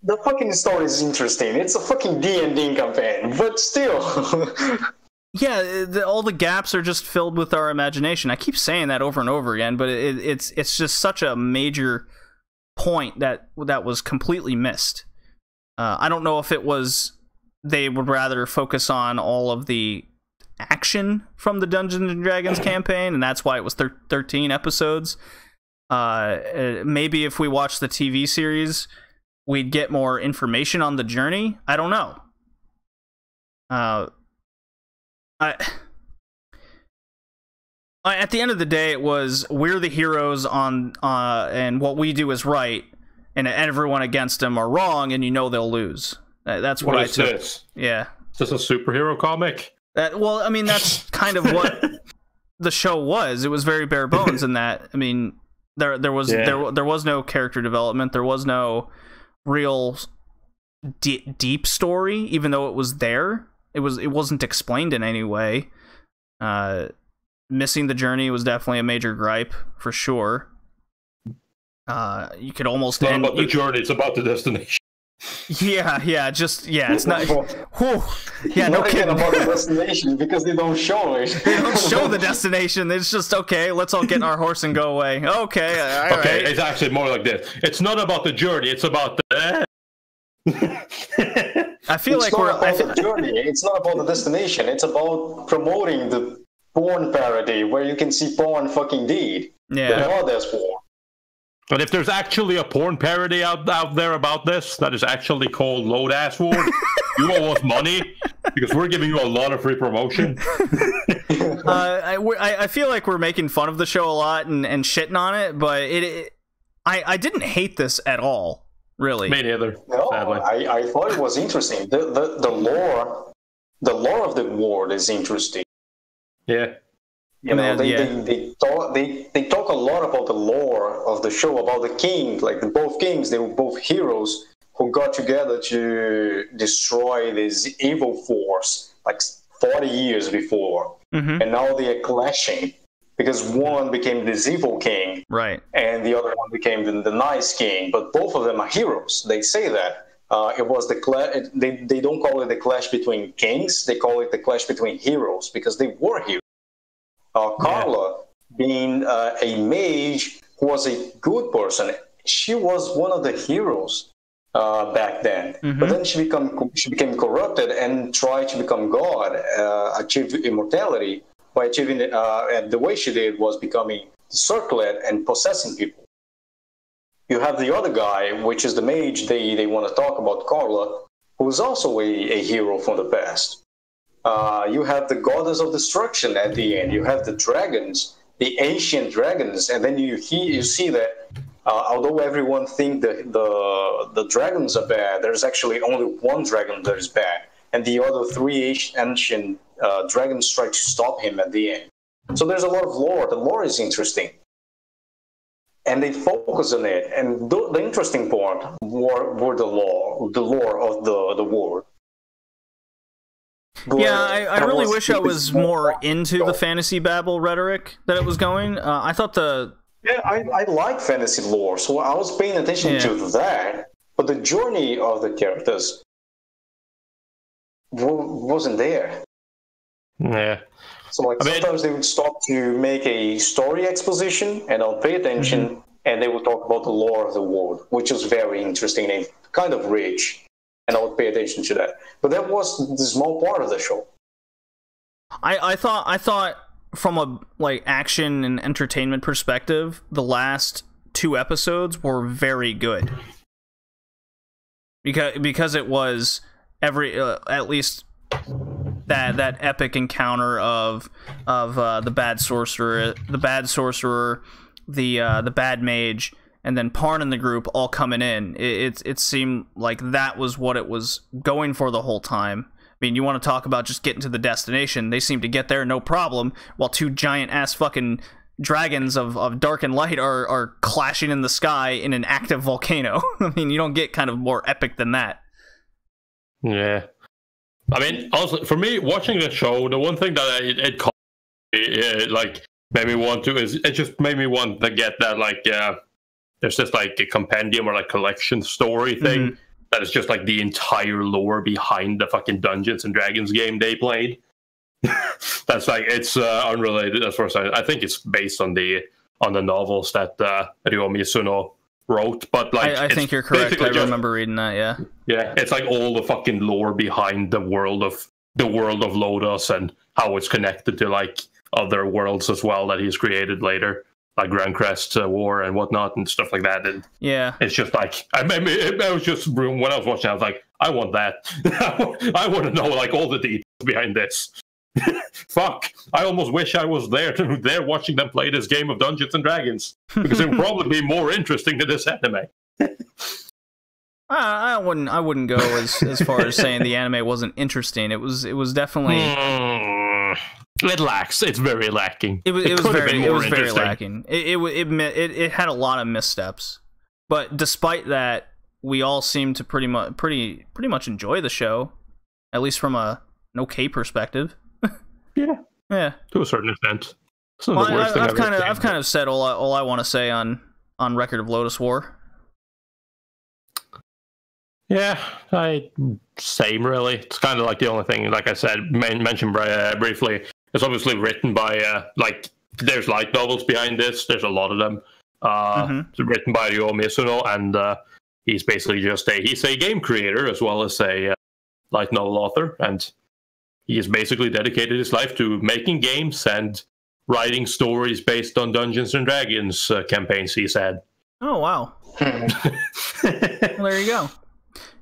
The fucking story is interesting. It's a fucking D&D campaign, but still. Yeah, all the gaps are just filled with our imagination. I keep saying that over and over again, but it's just such a major point that was completely missed. I don't know if it was they would rather focus on all of the action from the Dungeons and Dragons campaign, and that's why it was 13 episodes. Maybe if we watched the TV series, we'd get more information on the journey. I don't know. At the end of the day, it was we're the heroes and what we do is right, and everyone against them are wrong, and they'll lose. That's what I took. This? Yeah. Is this a superhero comic? Well, I mean, that's kind of what the show was. It was very bare bones in that. I mean, there was no character development. There was no real deep story, even though it was there. It wasn't explained in any way. Missing the journey was definitely a major gripe for sure. You could almost it's not about the journey; it's about the destination. Yeah, it's not. Whew, yeah, no kidding about the destination because they don't show it. They don't show the destination. It's just okay. Let's all get in our horse and go away. Okay, all right. It's actually more like this. It's not about the journey. It's about the. I feel like we're about the journey. It's not about the destination. It's about promoting the porn parody where you can see porn fucking deed. Yeah. The there's porn. But if there's actually a porn parody out there about this that is actually called Lodoss War, you owe us money because we're giving you a lot of free promotion. I feel like we're making fun of the show a lot and shitting on it, but I didn't hate this at all, really. Me neither. No, sadly. I thought it was interesting. The lore of the world is interesting. Yeah. They talk a lot about the lore of the show, about the king, like both kings, they were both heroes who got together to destroy this evil force like 40 years before. Mm-hmm. And now they are clashing because one became this evil king, right, and the other one became the nice king, but both of them are heroes. They say that. It was the they don't call it the clash between kings, they call it the clash between heroes because they were heroes. Carla, being a mage who was a good person, she was one of the heroes back then. Mm-hmm. But then she became corrupted and tried to become God, achieve immortality by achieving it. And the way she did was becoming circlet and possessing people. You have the other guy, which is the mage they want to talk about, Carla, who is also a hero from the past. You have the goddess of destruction at the end. You have the dragons, the ancient dragons, and then you see that although everyone think the dragons are bad, there's actually only one dragon that is bad, and the other three ancient dragons try to stop him at the end. So there's a lot of lore. The lore is interesting, and they focus on it. And the interesting part were the lore of the world. But Yeah, I really wish I was more into the fantasy babble rhetoric that it was going. I thought Yeah, I like fantasy lore, so I was paying attention to that. But the journey of the characters wasn't there. Yeah. So sometimes they would stop to make a story exposition, and I'll pay attention, and they would talk about the lore of the world, which was very interesting and kind of rich, and I would pay attention to that. But that was the small part of the show. I thought from a action and entertainment perspective, the last 2 episodes were very good. Because it was at least that epic encounter of the bad sorcerer, the bad mage, and then Parn and the group all coming in. It seemed like that was what it was going for the whole time. I mean, you want to talk about just getting to the destination? They seem to get there no problem, while 2 giant ass fucking dragons of dark and light are clashing in the sky in an active volcano. I mean, you don't get kind of more epic than that. Yeah. I mean, also, for me, watching the show, the one thing that it made me want to is it just made me want to get that there's just a compendium or collection story thing that is just the entire lore behind the fucking Dungeons and Dragons game they played. That's it's unrelated as far as I think it's based on the novels that Ryo Mizuno wrote, but I think you're correct. I remember reading that. Yeah, it's all the fucking lore behind the world of Lodoss and how it's connected to other worlds as well that he's created later, like Grand Crest War and whatnot and stuff like that. And yeah, it's just I was just when I was watching, I was like, I want that. I want to know all the details behind this. Fuck! I almost wish I was there watching them play this game of Dungeons and Dragons, because it would probably be more interesting than this anime. I wouldn't go as far as saying the anime wasn't interesting. It was definitely it lacks. It's very lacking. It was very lacking. It had a lot of missteps, but despite that, we all seem to pretty much enjoy the show, at least from an okay perspective. Yeah. To a certain extent. I've kind of said all I want to say on Record of Lodoss War. Yeah, same really. It's kind of the only thing, like I said, mentioned briefly. It's obviously written by there's light novels behind this. There's a lot of them. It's written by Ryo Mizuno, and he's basically he's a game creator as well as a light novel author, and he has basically dedicated his life to making games and writing stories based on Dungeons and Dragons campaigns he's had. Oh, wow. Well, there you go.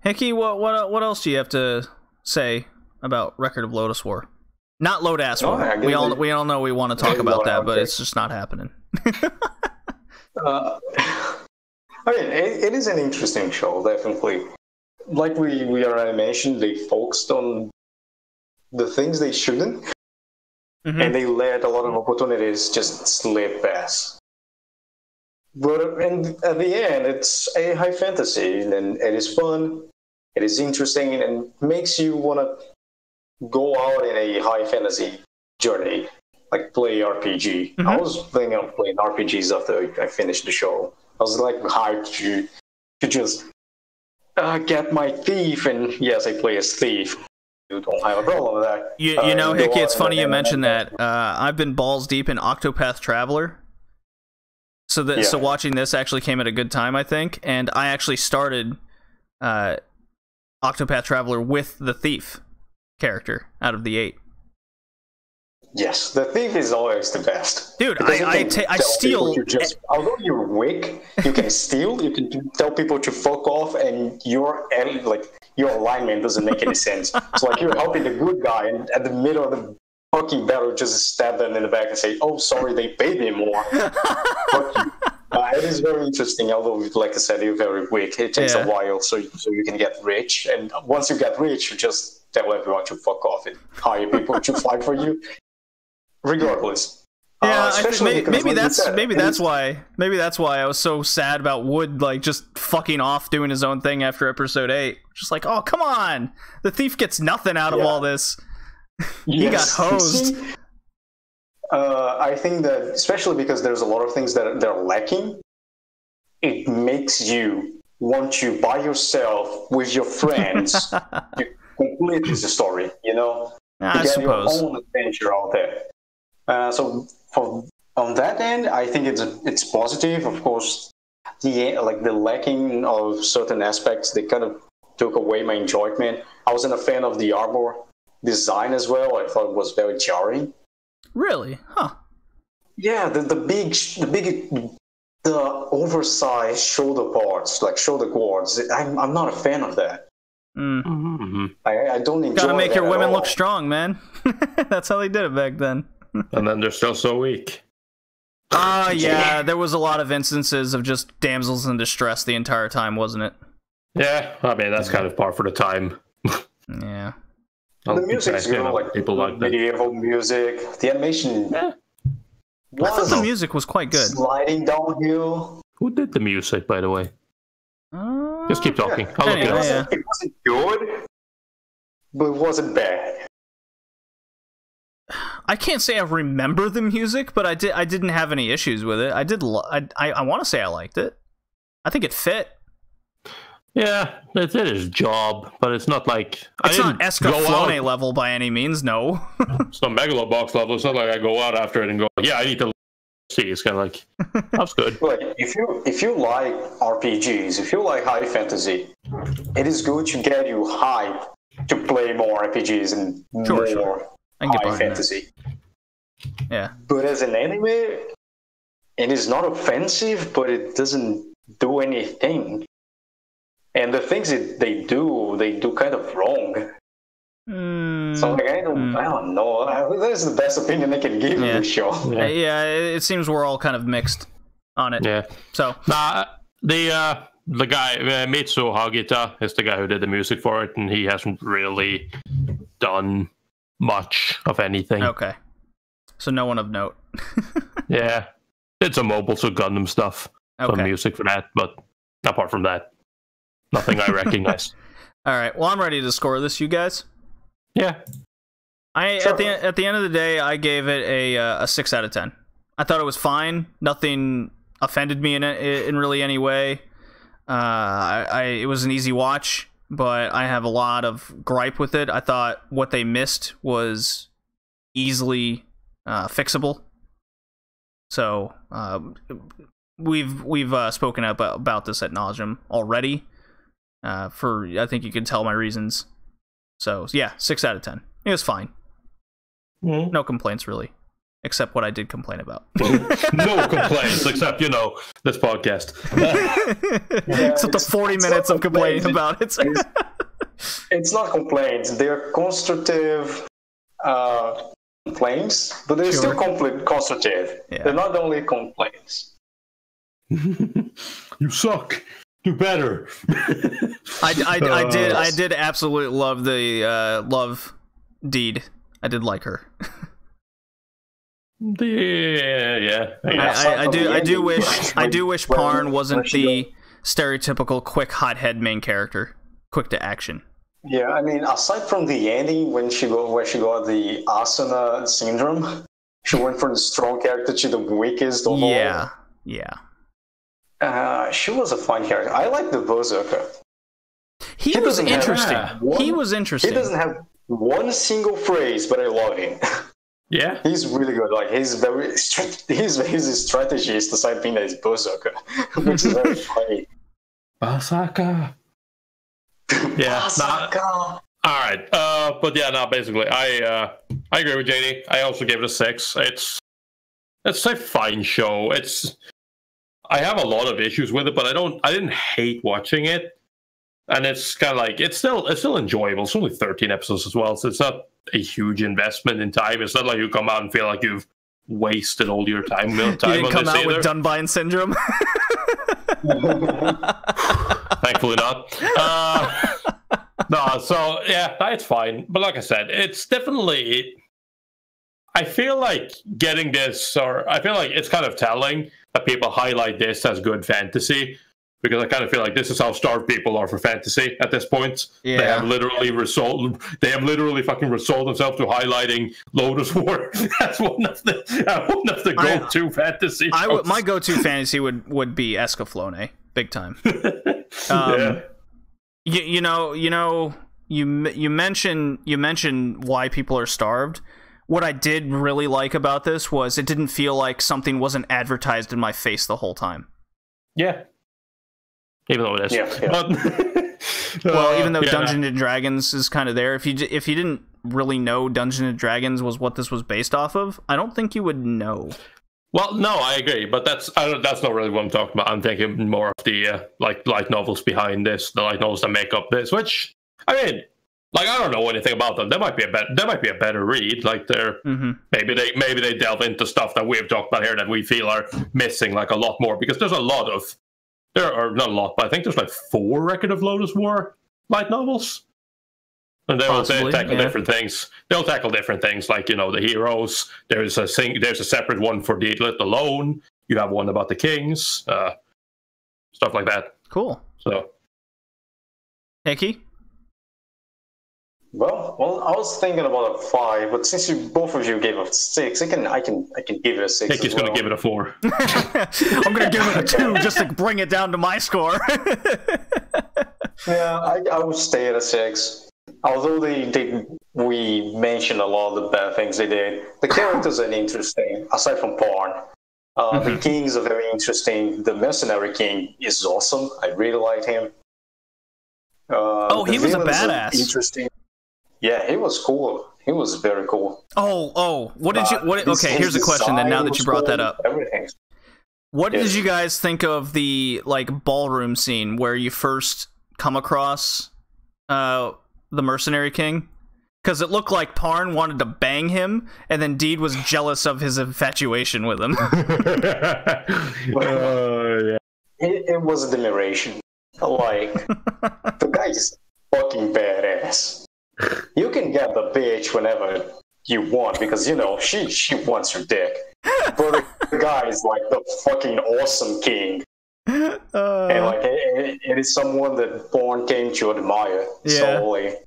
Hickey, what else do you have to say about Record of Lodoss War? Not Lodoss War. We all know we want to talk about that, but it's just not happening. I mean, it is an interesting show, definitely. Like we already mentioned, they focused on the things they shouldn't, and they let a lot of opportunities just slip past. But at the end, it's a high fantasy, and it is fun, it is interesting, and makes you want to go out in a high fantasy journey, play RPG. I was thinking of playing RPGs after I finished the show. I was hyped to just get my thief, and yes, I play as thief. Don't have a problem with that. You know, Hickey, it's funny you mentioned that. I've been balls deep in Octopath Traveler. So watching this actually came at a good time, I think. And I actually started Octopath Traveler with the thief character out of the 8. Yes, the thief is always the best. Dude, I steal. Although you're weak, you can steal. You can tell people to fuck off, and your alignment doesn't make any sense. So you're helping the good guy, and at the middle of the fucking battle, just stab them in the back and say, "Oh, sorry, they paid me more." Fuck you. It is very interesting. Although, like I said, you're very weak. It takes a while, so you can get rich. And once you get rich, you just tell everyone to fuck off and hire people to fight for you. Regardless, I think maybe that's why I was so sad about Wood just fucking off doing his own thing after episode 8. Just oh, come on, the thief gets nothing out of all this. He got hosed. See, I think that, especially because there's a lot of things that they're lacking, it makes you want to, by yourself, with your friends, to complete this story, you know? I to get suppose. your own adventure out there. So on that end, I think it's positive. Of course, the lacking of certain aspects, they kind of took away my enjoyment. I wasn't a fan of the armor design as well. I thought it was very jarring. Really? Huh. Yeah, the oversized shoulder parts, like shoulder guards. I'm not a fan of that. Mm-hmm. I don't enjoy. Gotta make your women all. look strong, man. That's how they did it back then. And then they're still so weak. Yeah, there was a lot of instances of just damsels in distress the entire time, wasn't it? Yeah, I mean, that's kind of par for the time. Yeah. The music's good, like people like that. medieval music. The animation. I thought the music was quite good. Sliding downhill. Who did the music, by the way? Just keep talking. I'll look it up. It wasn't good, but it wasn't bad. I can't say I remember the music, but I didn't have any issues with it. I want to say I liked it. I think it fit. Yeah, it did his job, but it's not like it's not Escaflowne level by any means. No, it's not Megalobox level. It's not like I go out after it and go, yeah, I need to see. It's kind of like that's good. Like if you like RPGs, if you like high fantasy, it is good to get you hype to play more RPGs and more high fantasy. Yeah, but as an anime, it is not offensive, but it doesn't do anything. And the things that they do kind of wrong. So like, I don't know. That's the best opinion I can give of this show. Yeah, it seems we're all kind of mixed on it. Yeah. So the guy Mitsuo Hagita is the guy who did the music for it, and he hasn't really done much of anything. Okay. So no one of note. Yeah, did some Mobile Suit Gundam stuff, some music for that, but apart from that. Nothing I recognize. All right. Well, I'm ready to score this, you guys. Yeah. At the end of the day, I gave it a 6 out of 10. I thought it was fine. Nothing offended me in really any way. It was an easy watch, but I have a lot of gripe with it. I thought what they missed was easily fixable. So we've spoken about this ad nauseum already. I think you can tell my reasons. So yeah, 6 out of 10. It was fine. No complaints really, except what I did complain about. No complaints, except this podcast. Except the 40 minutes of complaining about it. It's not complaints; they're constructive complaints, but they're still constructive. Yeah. They're not only complaints. You suck. Do better. I did absolutely love the love deed. I did like her. Yeah. I do wish Parn wasn't the stereotypical quick hothead main character, quick to action. Yeah, I mean, aside from the ending where she got the Asuna syndrome, she went from the strong character to the weakest of all. Yeah. She was a fun character. I like the Berserker. He was interesting. He doesn't have one single phrase, but I love him. Yeah, he's really good. Like his strategy is the same thing as Berserker, which is very funny. Berserker. Yeah. Berserker. All right. But yeah, no. Basically, I agree with JD. I also gave it a 6. It's a fine show. I have a lot of issues with it, but I didn't hate watching it. And it's kind of like it's still enjoyable. It's only 13 episodes as well, so it's not a huge investment in time. It's not like you come out and feel like you've wasted all your time. You didn't come out with Dunbine syndrome. Thankfully not. No, so yeah, it's fine. But like I said, it's definitely. I feel like getting this, or I feel like it's kind of telling that people highlight this as good fantasy, because I kind of feel like this is how starved people are for fantasy at this point. Yeah. They have literally fucking resold themselves to highlighting Lodoss War. That's one of the go-to fantasy shows. My go-to fantasy would be Escaflowne, big time. You mentioned why people are starved. What I did really like about this was it didn't feel like something wasn't advertised in my face the whole time. Yeah. Even though it is. Yeah. But, well, even though Dungeons and Dragons is kind of there, if you didn't really know Dungeons and Dragons was what this was based off of, I don't think you would know. Well, no, I agree, but that's not really what I'm talking about. I'm thinking more of the light novels behind this, the light novels that make up this. Which, I mean, like, I don't know anything about them. That might be a better read. Like, they're maybe they delve into stuff that we've talked about here that we feel are missing, like, a lot more, because there's a lot of. There are not a lot, but I think there's like 4 Record of Lodoss War light novels. And they tackle different things. They'll tackle different things, like, you know, the heroes. There's a separate one for the alone. You have one about the kings, stuff like that. Cool. So, Hickey? Well, I was thinking about a 5, but since both of you gave a 6, I can give it a 6. Hickey's going to give it a 4. I'm going to give it a 2 just to bring it down to my score. Yeah, I would stay at a 6. Although we mentioned a lot of the bad things they did, the characters are interesting, aside from Parn. The kings are very interesting. The mercenary king is awesome. I really liked him. He was a badass. Interesting. Yeah, he was cool. He was very cool. What did you? Okay, here's a question then. Now that you brought that up, everything. What did you guys think of the ballroom scene where you first come across the mercenary king? Because it looked like Parn wanted to bang him, and then Deed was jealous of his infatuation with him. Yeah. It was a admiration. Like, the guy's fucking badass. You can get the bitch whenever you want, because, you know, she wants your dick. But the guy is like the fucking awesome king. And like, it is someone that Parn came to admire. Yeah. So like,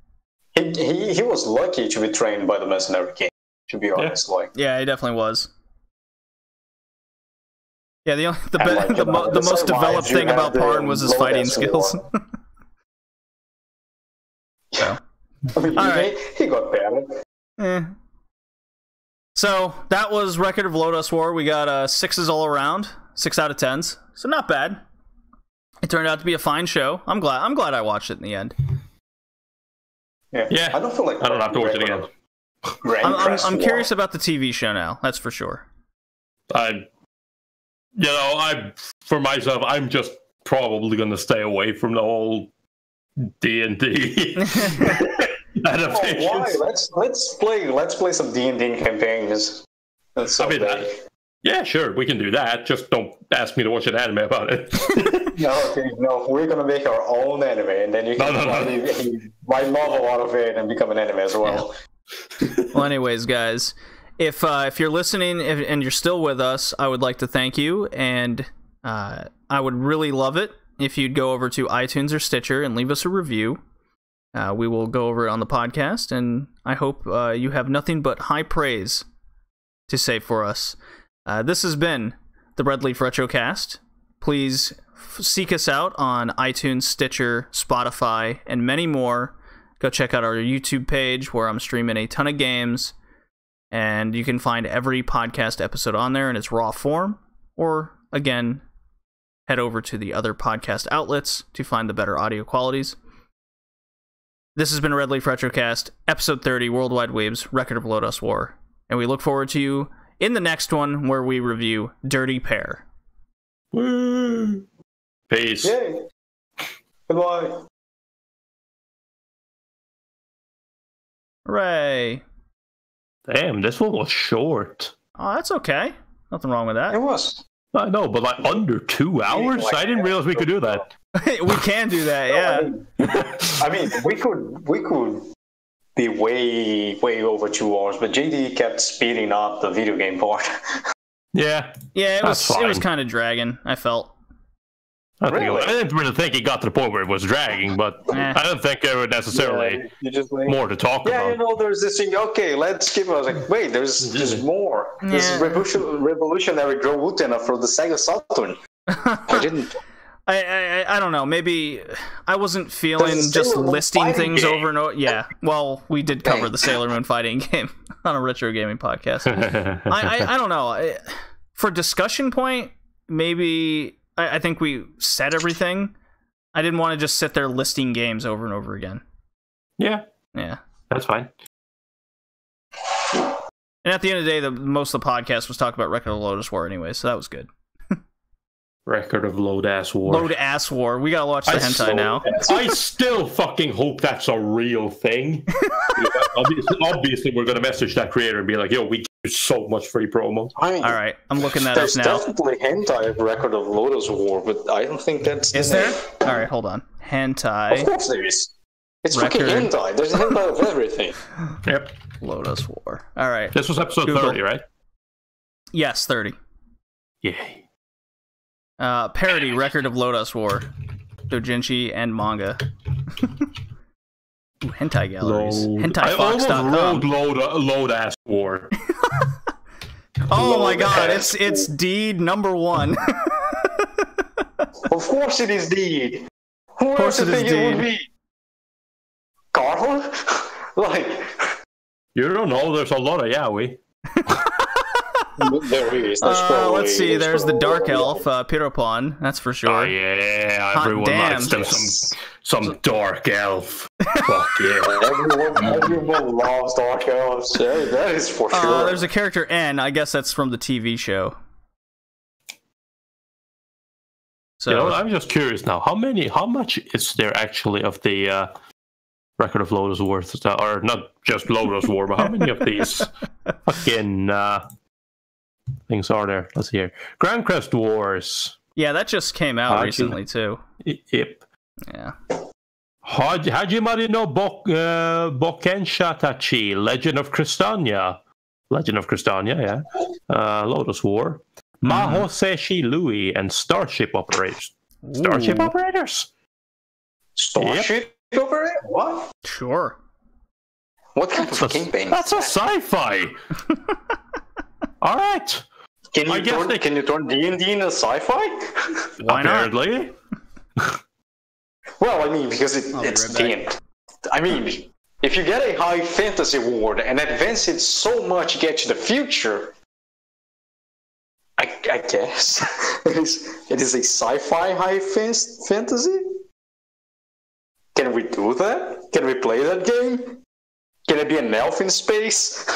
he was lucky to be trained by the mercenary king, to be honest. Yeah, he definitely was. Yeah, the most developed thing about Parn was his fighting skills. So. I mean, he got better. So that was Record of Lodoss War. We got 6s all around, 6 out of 10s. So not bad. It turned out to be a fine show. I'm glad I watched it in the end. Yeah. I don't feel like I don't have to watch it again. I'm curious about the TV show now. That's for sure. For myself, I'm just probably going to stay away from the whole D&D adaptations. Why? Let's play some D&D campaigns. Yeah, sure, we can do that. Just don't ask me to watch an anime about it. No, we're gonna make our own anime, and then you can write novel out of it and become an anime as well. Yeah. Well, anyways, guys, if you're listening and you're still with us, I would like to thank you, and I would really love it if you'd go over to iTunes or Stitcher and leave us a review. We will go over it on the podcast, and I hope you have nothing but high praise to say for us. This has been the Red Leaf Retrocast. Please seek us out on iTunes, Stitcher, Spotify, and many more. Go check out our YouTube page where I'm streaming a ton of games, and you can find every podcast episode on there in its raw form, or, again, head over to the other podcast outlets to find the better audio qualities. This has been Red Leaf Retrocast, episode 30, Worldwide Weebs, Record of Lodoss War, and we look forward to you in the next one where we review Dirty Pair. Woo! Peace. Yay. Goodbye. Hooray. Damn, this one was short. Oh, that's okay. Nothing wrong with that. It was. I know, but like under 2 hours? I didn't realize we could do that. We can do that, yeah. I mean, we could be way over 2 hours, but JD kept speeding up the video game part. Yeah. Yeah, it was kind of dragging, I felt. I didn't really think it got to the point where it was dragging, but I don't think there was necessarily more to talk about. Yeah, you know, there's this thing. Okay, let's skip it. I was like, wait, there's more. Yeah. This revolutionary Growutena for the Sega Saturn. I didn't. I don't know. Maybe I wasn't feeling just listing things over and over. Yeah. Well, we did cover the Sailor Moon fighting game on a retro gaming podcast. I don't know. For discussion point, maybe. I think we said everything. I didn't want to just sit there listing games over and over again. Yeah. That's fine. And at the end of the day, most of the podcast was talking about Record of Lodoss War anyway, so that was good. Record of Lodoss War. Lodoss War. We gotta watch the hentai now. I still fucking hope that's a real thing. Obviously, we're gonna message that creator and be like, "Yo, we give you so much free promo." All right, I'm looking that up now. There's definitely hentai of Record of Lodoss War, but I don't think that's. Is there? All right, hold on. Hentai. Of course there is. It's fucking hentai. There's a hentai of everything. Yep. Lodoss War. All right. This was episode 30, right? Yes, 30. Yay. Parody Record of Lodoss War, doujinshi and manga. Ooh, hentai galleries. HentaiFox.com. I almost wrote Lodoss War. Oh my god, it's deed number 1. Of course it is deed. Who else would think it would be? Carl? Like... You don't know, there's a lot of yaoi. There is. Let's see. There's the Dark Elf, Piropon. That's for sure. Oh yeah, everyone likes them. Some Dark Elf. Fuck yeah. Everyone loves Dark Elves. Yeah, that is for sure. There's a character N. I guess that's from the TV show. So you know, I'm just curious now. How much is there actually of the Record of Lodoss War, or not just Lodoss War, but how many of these fucking things are there? Let's see here. Grand Crest Wars. Yeah, that just came out recently too. Yep. Yeah. Hajimari no Bokensha Tachi, Legend of Crystania. Yeah. Lodoss War. Mahoseshi Louis and Starship Operators. Starship Operators? Starship Operator? What? Sure. What kind of campaign? That's a sci-fi. All right. Can you turn D&D into sci-fi? Why Apparently. Not? Well, I mean, because it's D&D. I mean, if you get a high fantasy award and advance it so much you get to the future, I guess it is a sci-fi high fantasy? Can we do that? Can we play that game? Can it be an elf in space?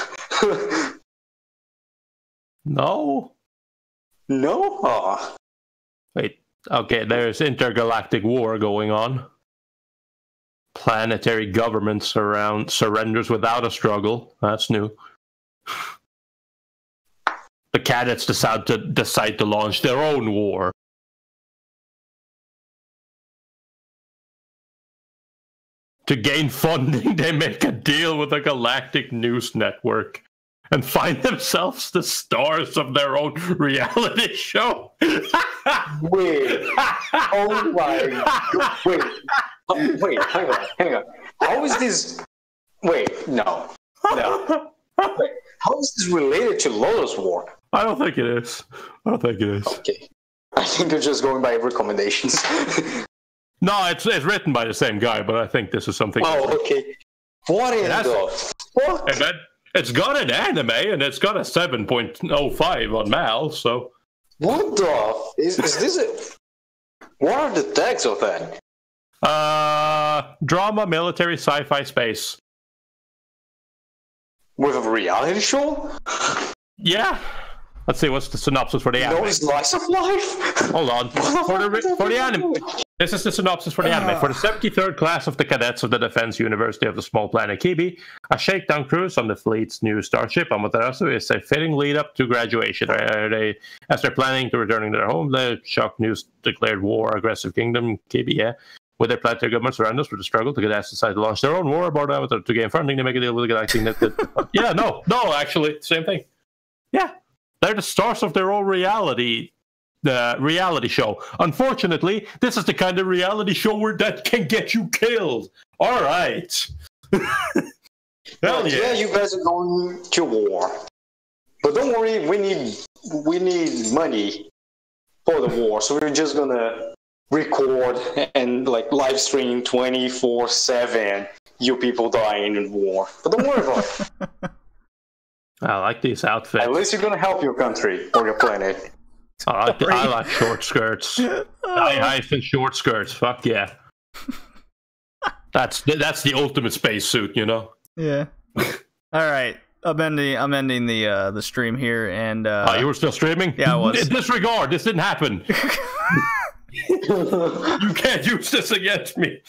No. No? Oh. Wait. Okay, there's intergalactic war going on. Planetary government surrenders without a struggle. That's new. The cadets decide to launch their own war. To gain funding, they make a deal with a galactic news network and find themselves the stars of their own reality show. Wait. Oh my God. Wait, hang on. How is this... Wait, no. Wait, how is this related to Lodoss War? I don't think it is. Okay. I think you're just going by recommendations. No, it's written by the same guy, but I think this is something... Oh, okay. What in the fuck? And then it's got an anime, and it's got a 7.05 on Mal, so... What the... Is this a... What are the tags of that? Drama, military, sci-fi, space. With a reality show? Yeah. Let's see, what's the synopsis for the anime? No slice of life? Hold on. For the anime. This is the synopsis for the anime. For the 73rd class of the cadets of the Defense University of the small planet Kibi, a shakedown cruise on the fleet's new starship Amaterasu is a fitting lead-up to graduation. As they're planning to returning to their home, the shock news declared war, aggressive kingdom, Kibi, yeah. With their planetary government surrounded us with a struggle, the cadets decide to launch their own war aboard Avatar to gain funding to make a deal with the galactic net. Yeah, no, actually, same thing. Yeah. They're the stars of their own reality the reality show. Unfortunately, this is the kind of reality show that can get you killed. All right. Hell yeah, you guys are going to war, but don't worry, we need money for the war, so we're just gonna record and like live stream 24/7. You people dying in war, but don't worry about it. I like these outfits. At least you're gonna help your country or your planet. I like short skirts. High and short skirts. Fuck yeah. That's the ultimate spacesuit, you know. Yeah. All right. I'm ending the stream here, and you were still streaming? Yeah, I was. Disregard. This didn't happen. You can't use this against me.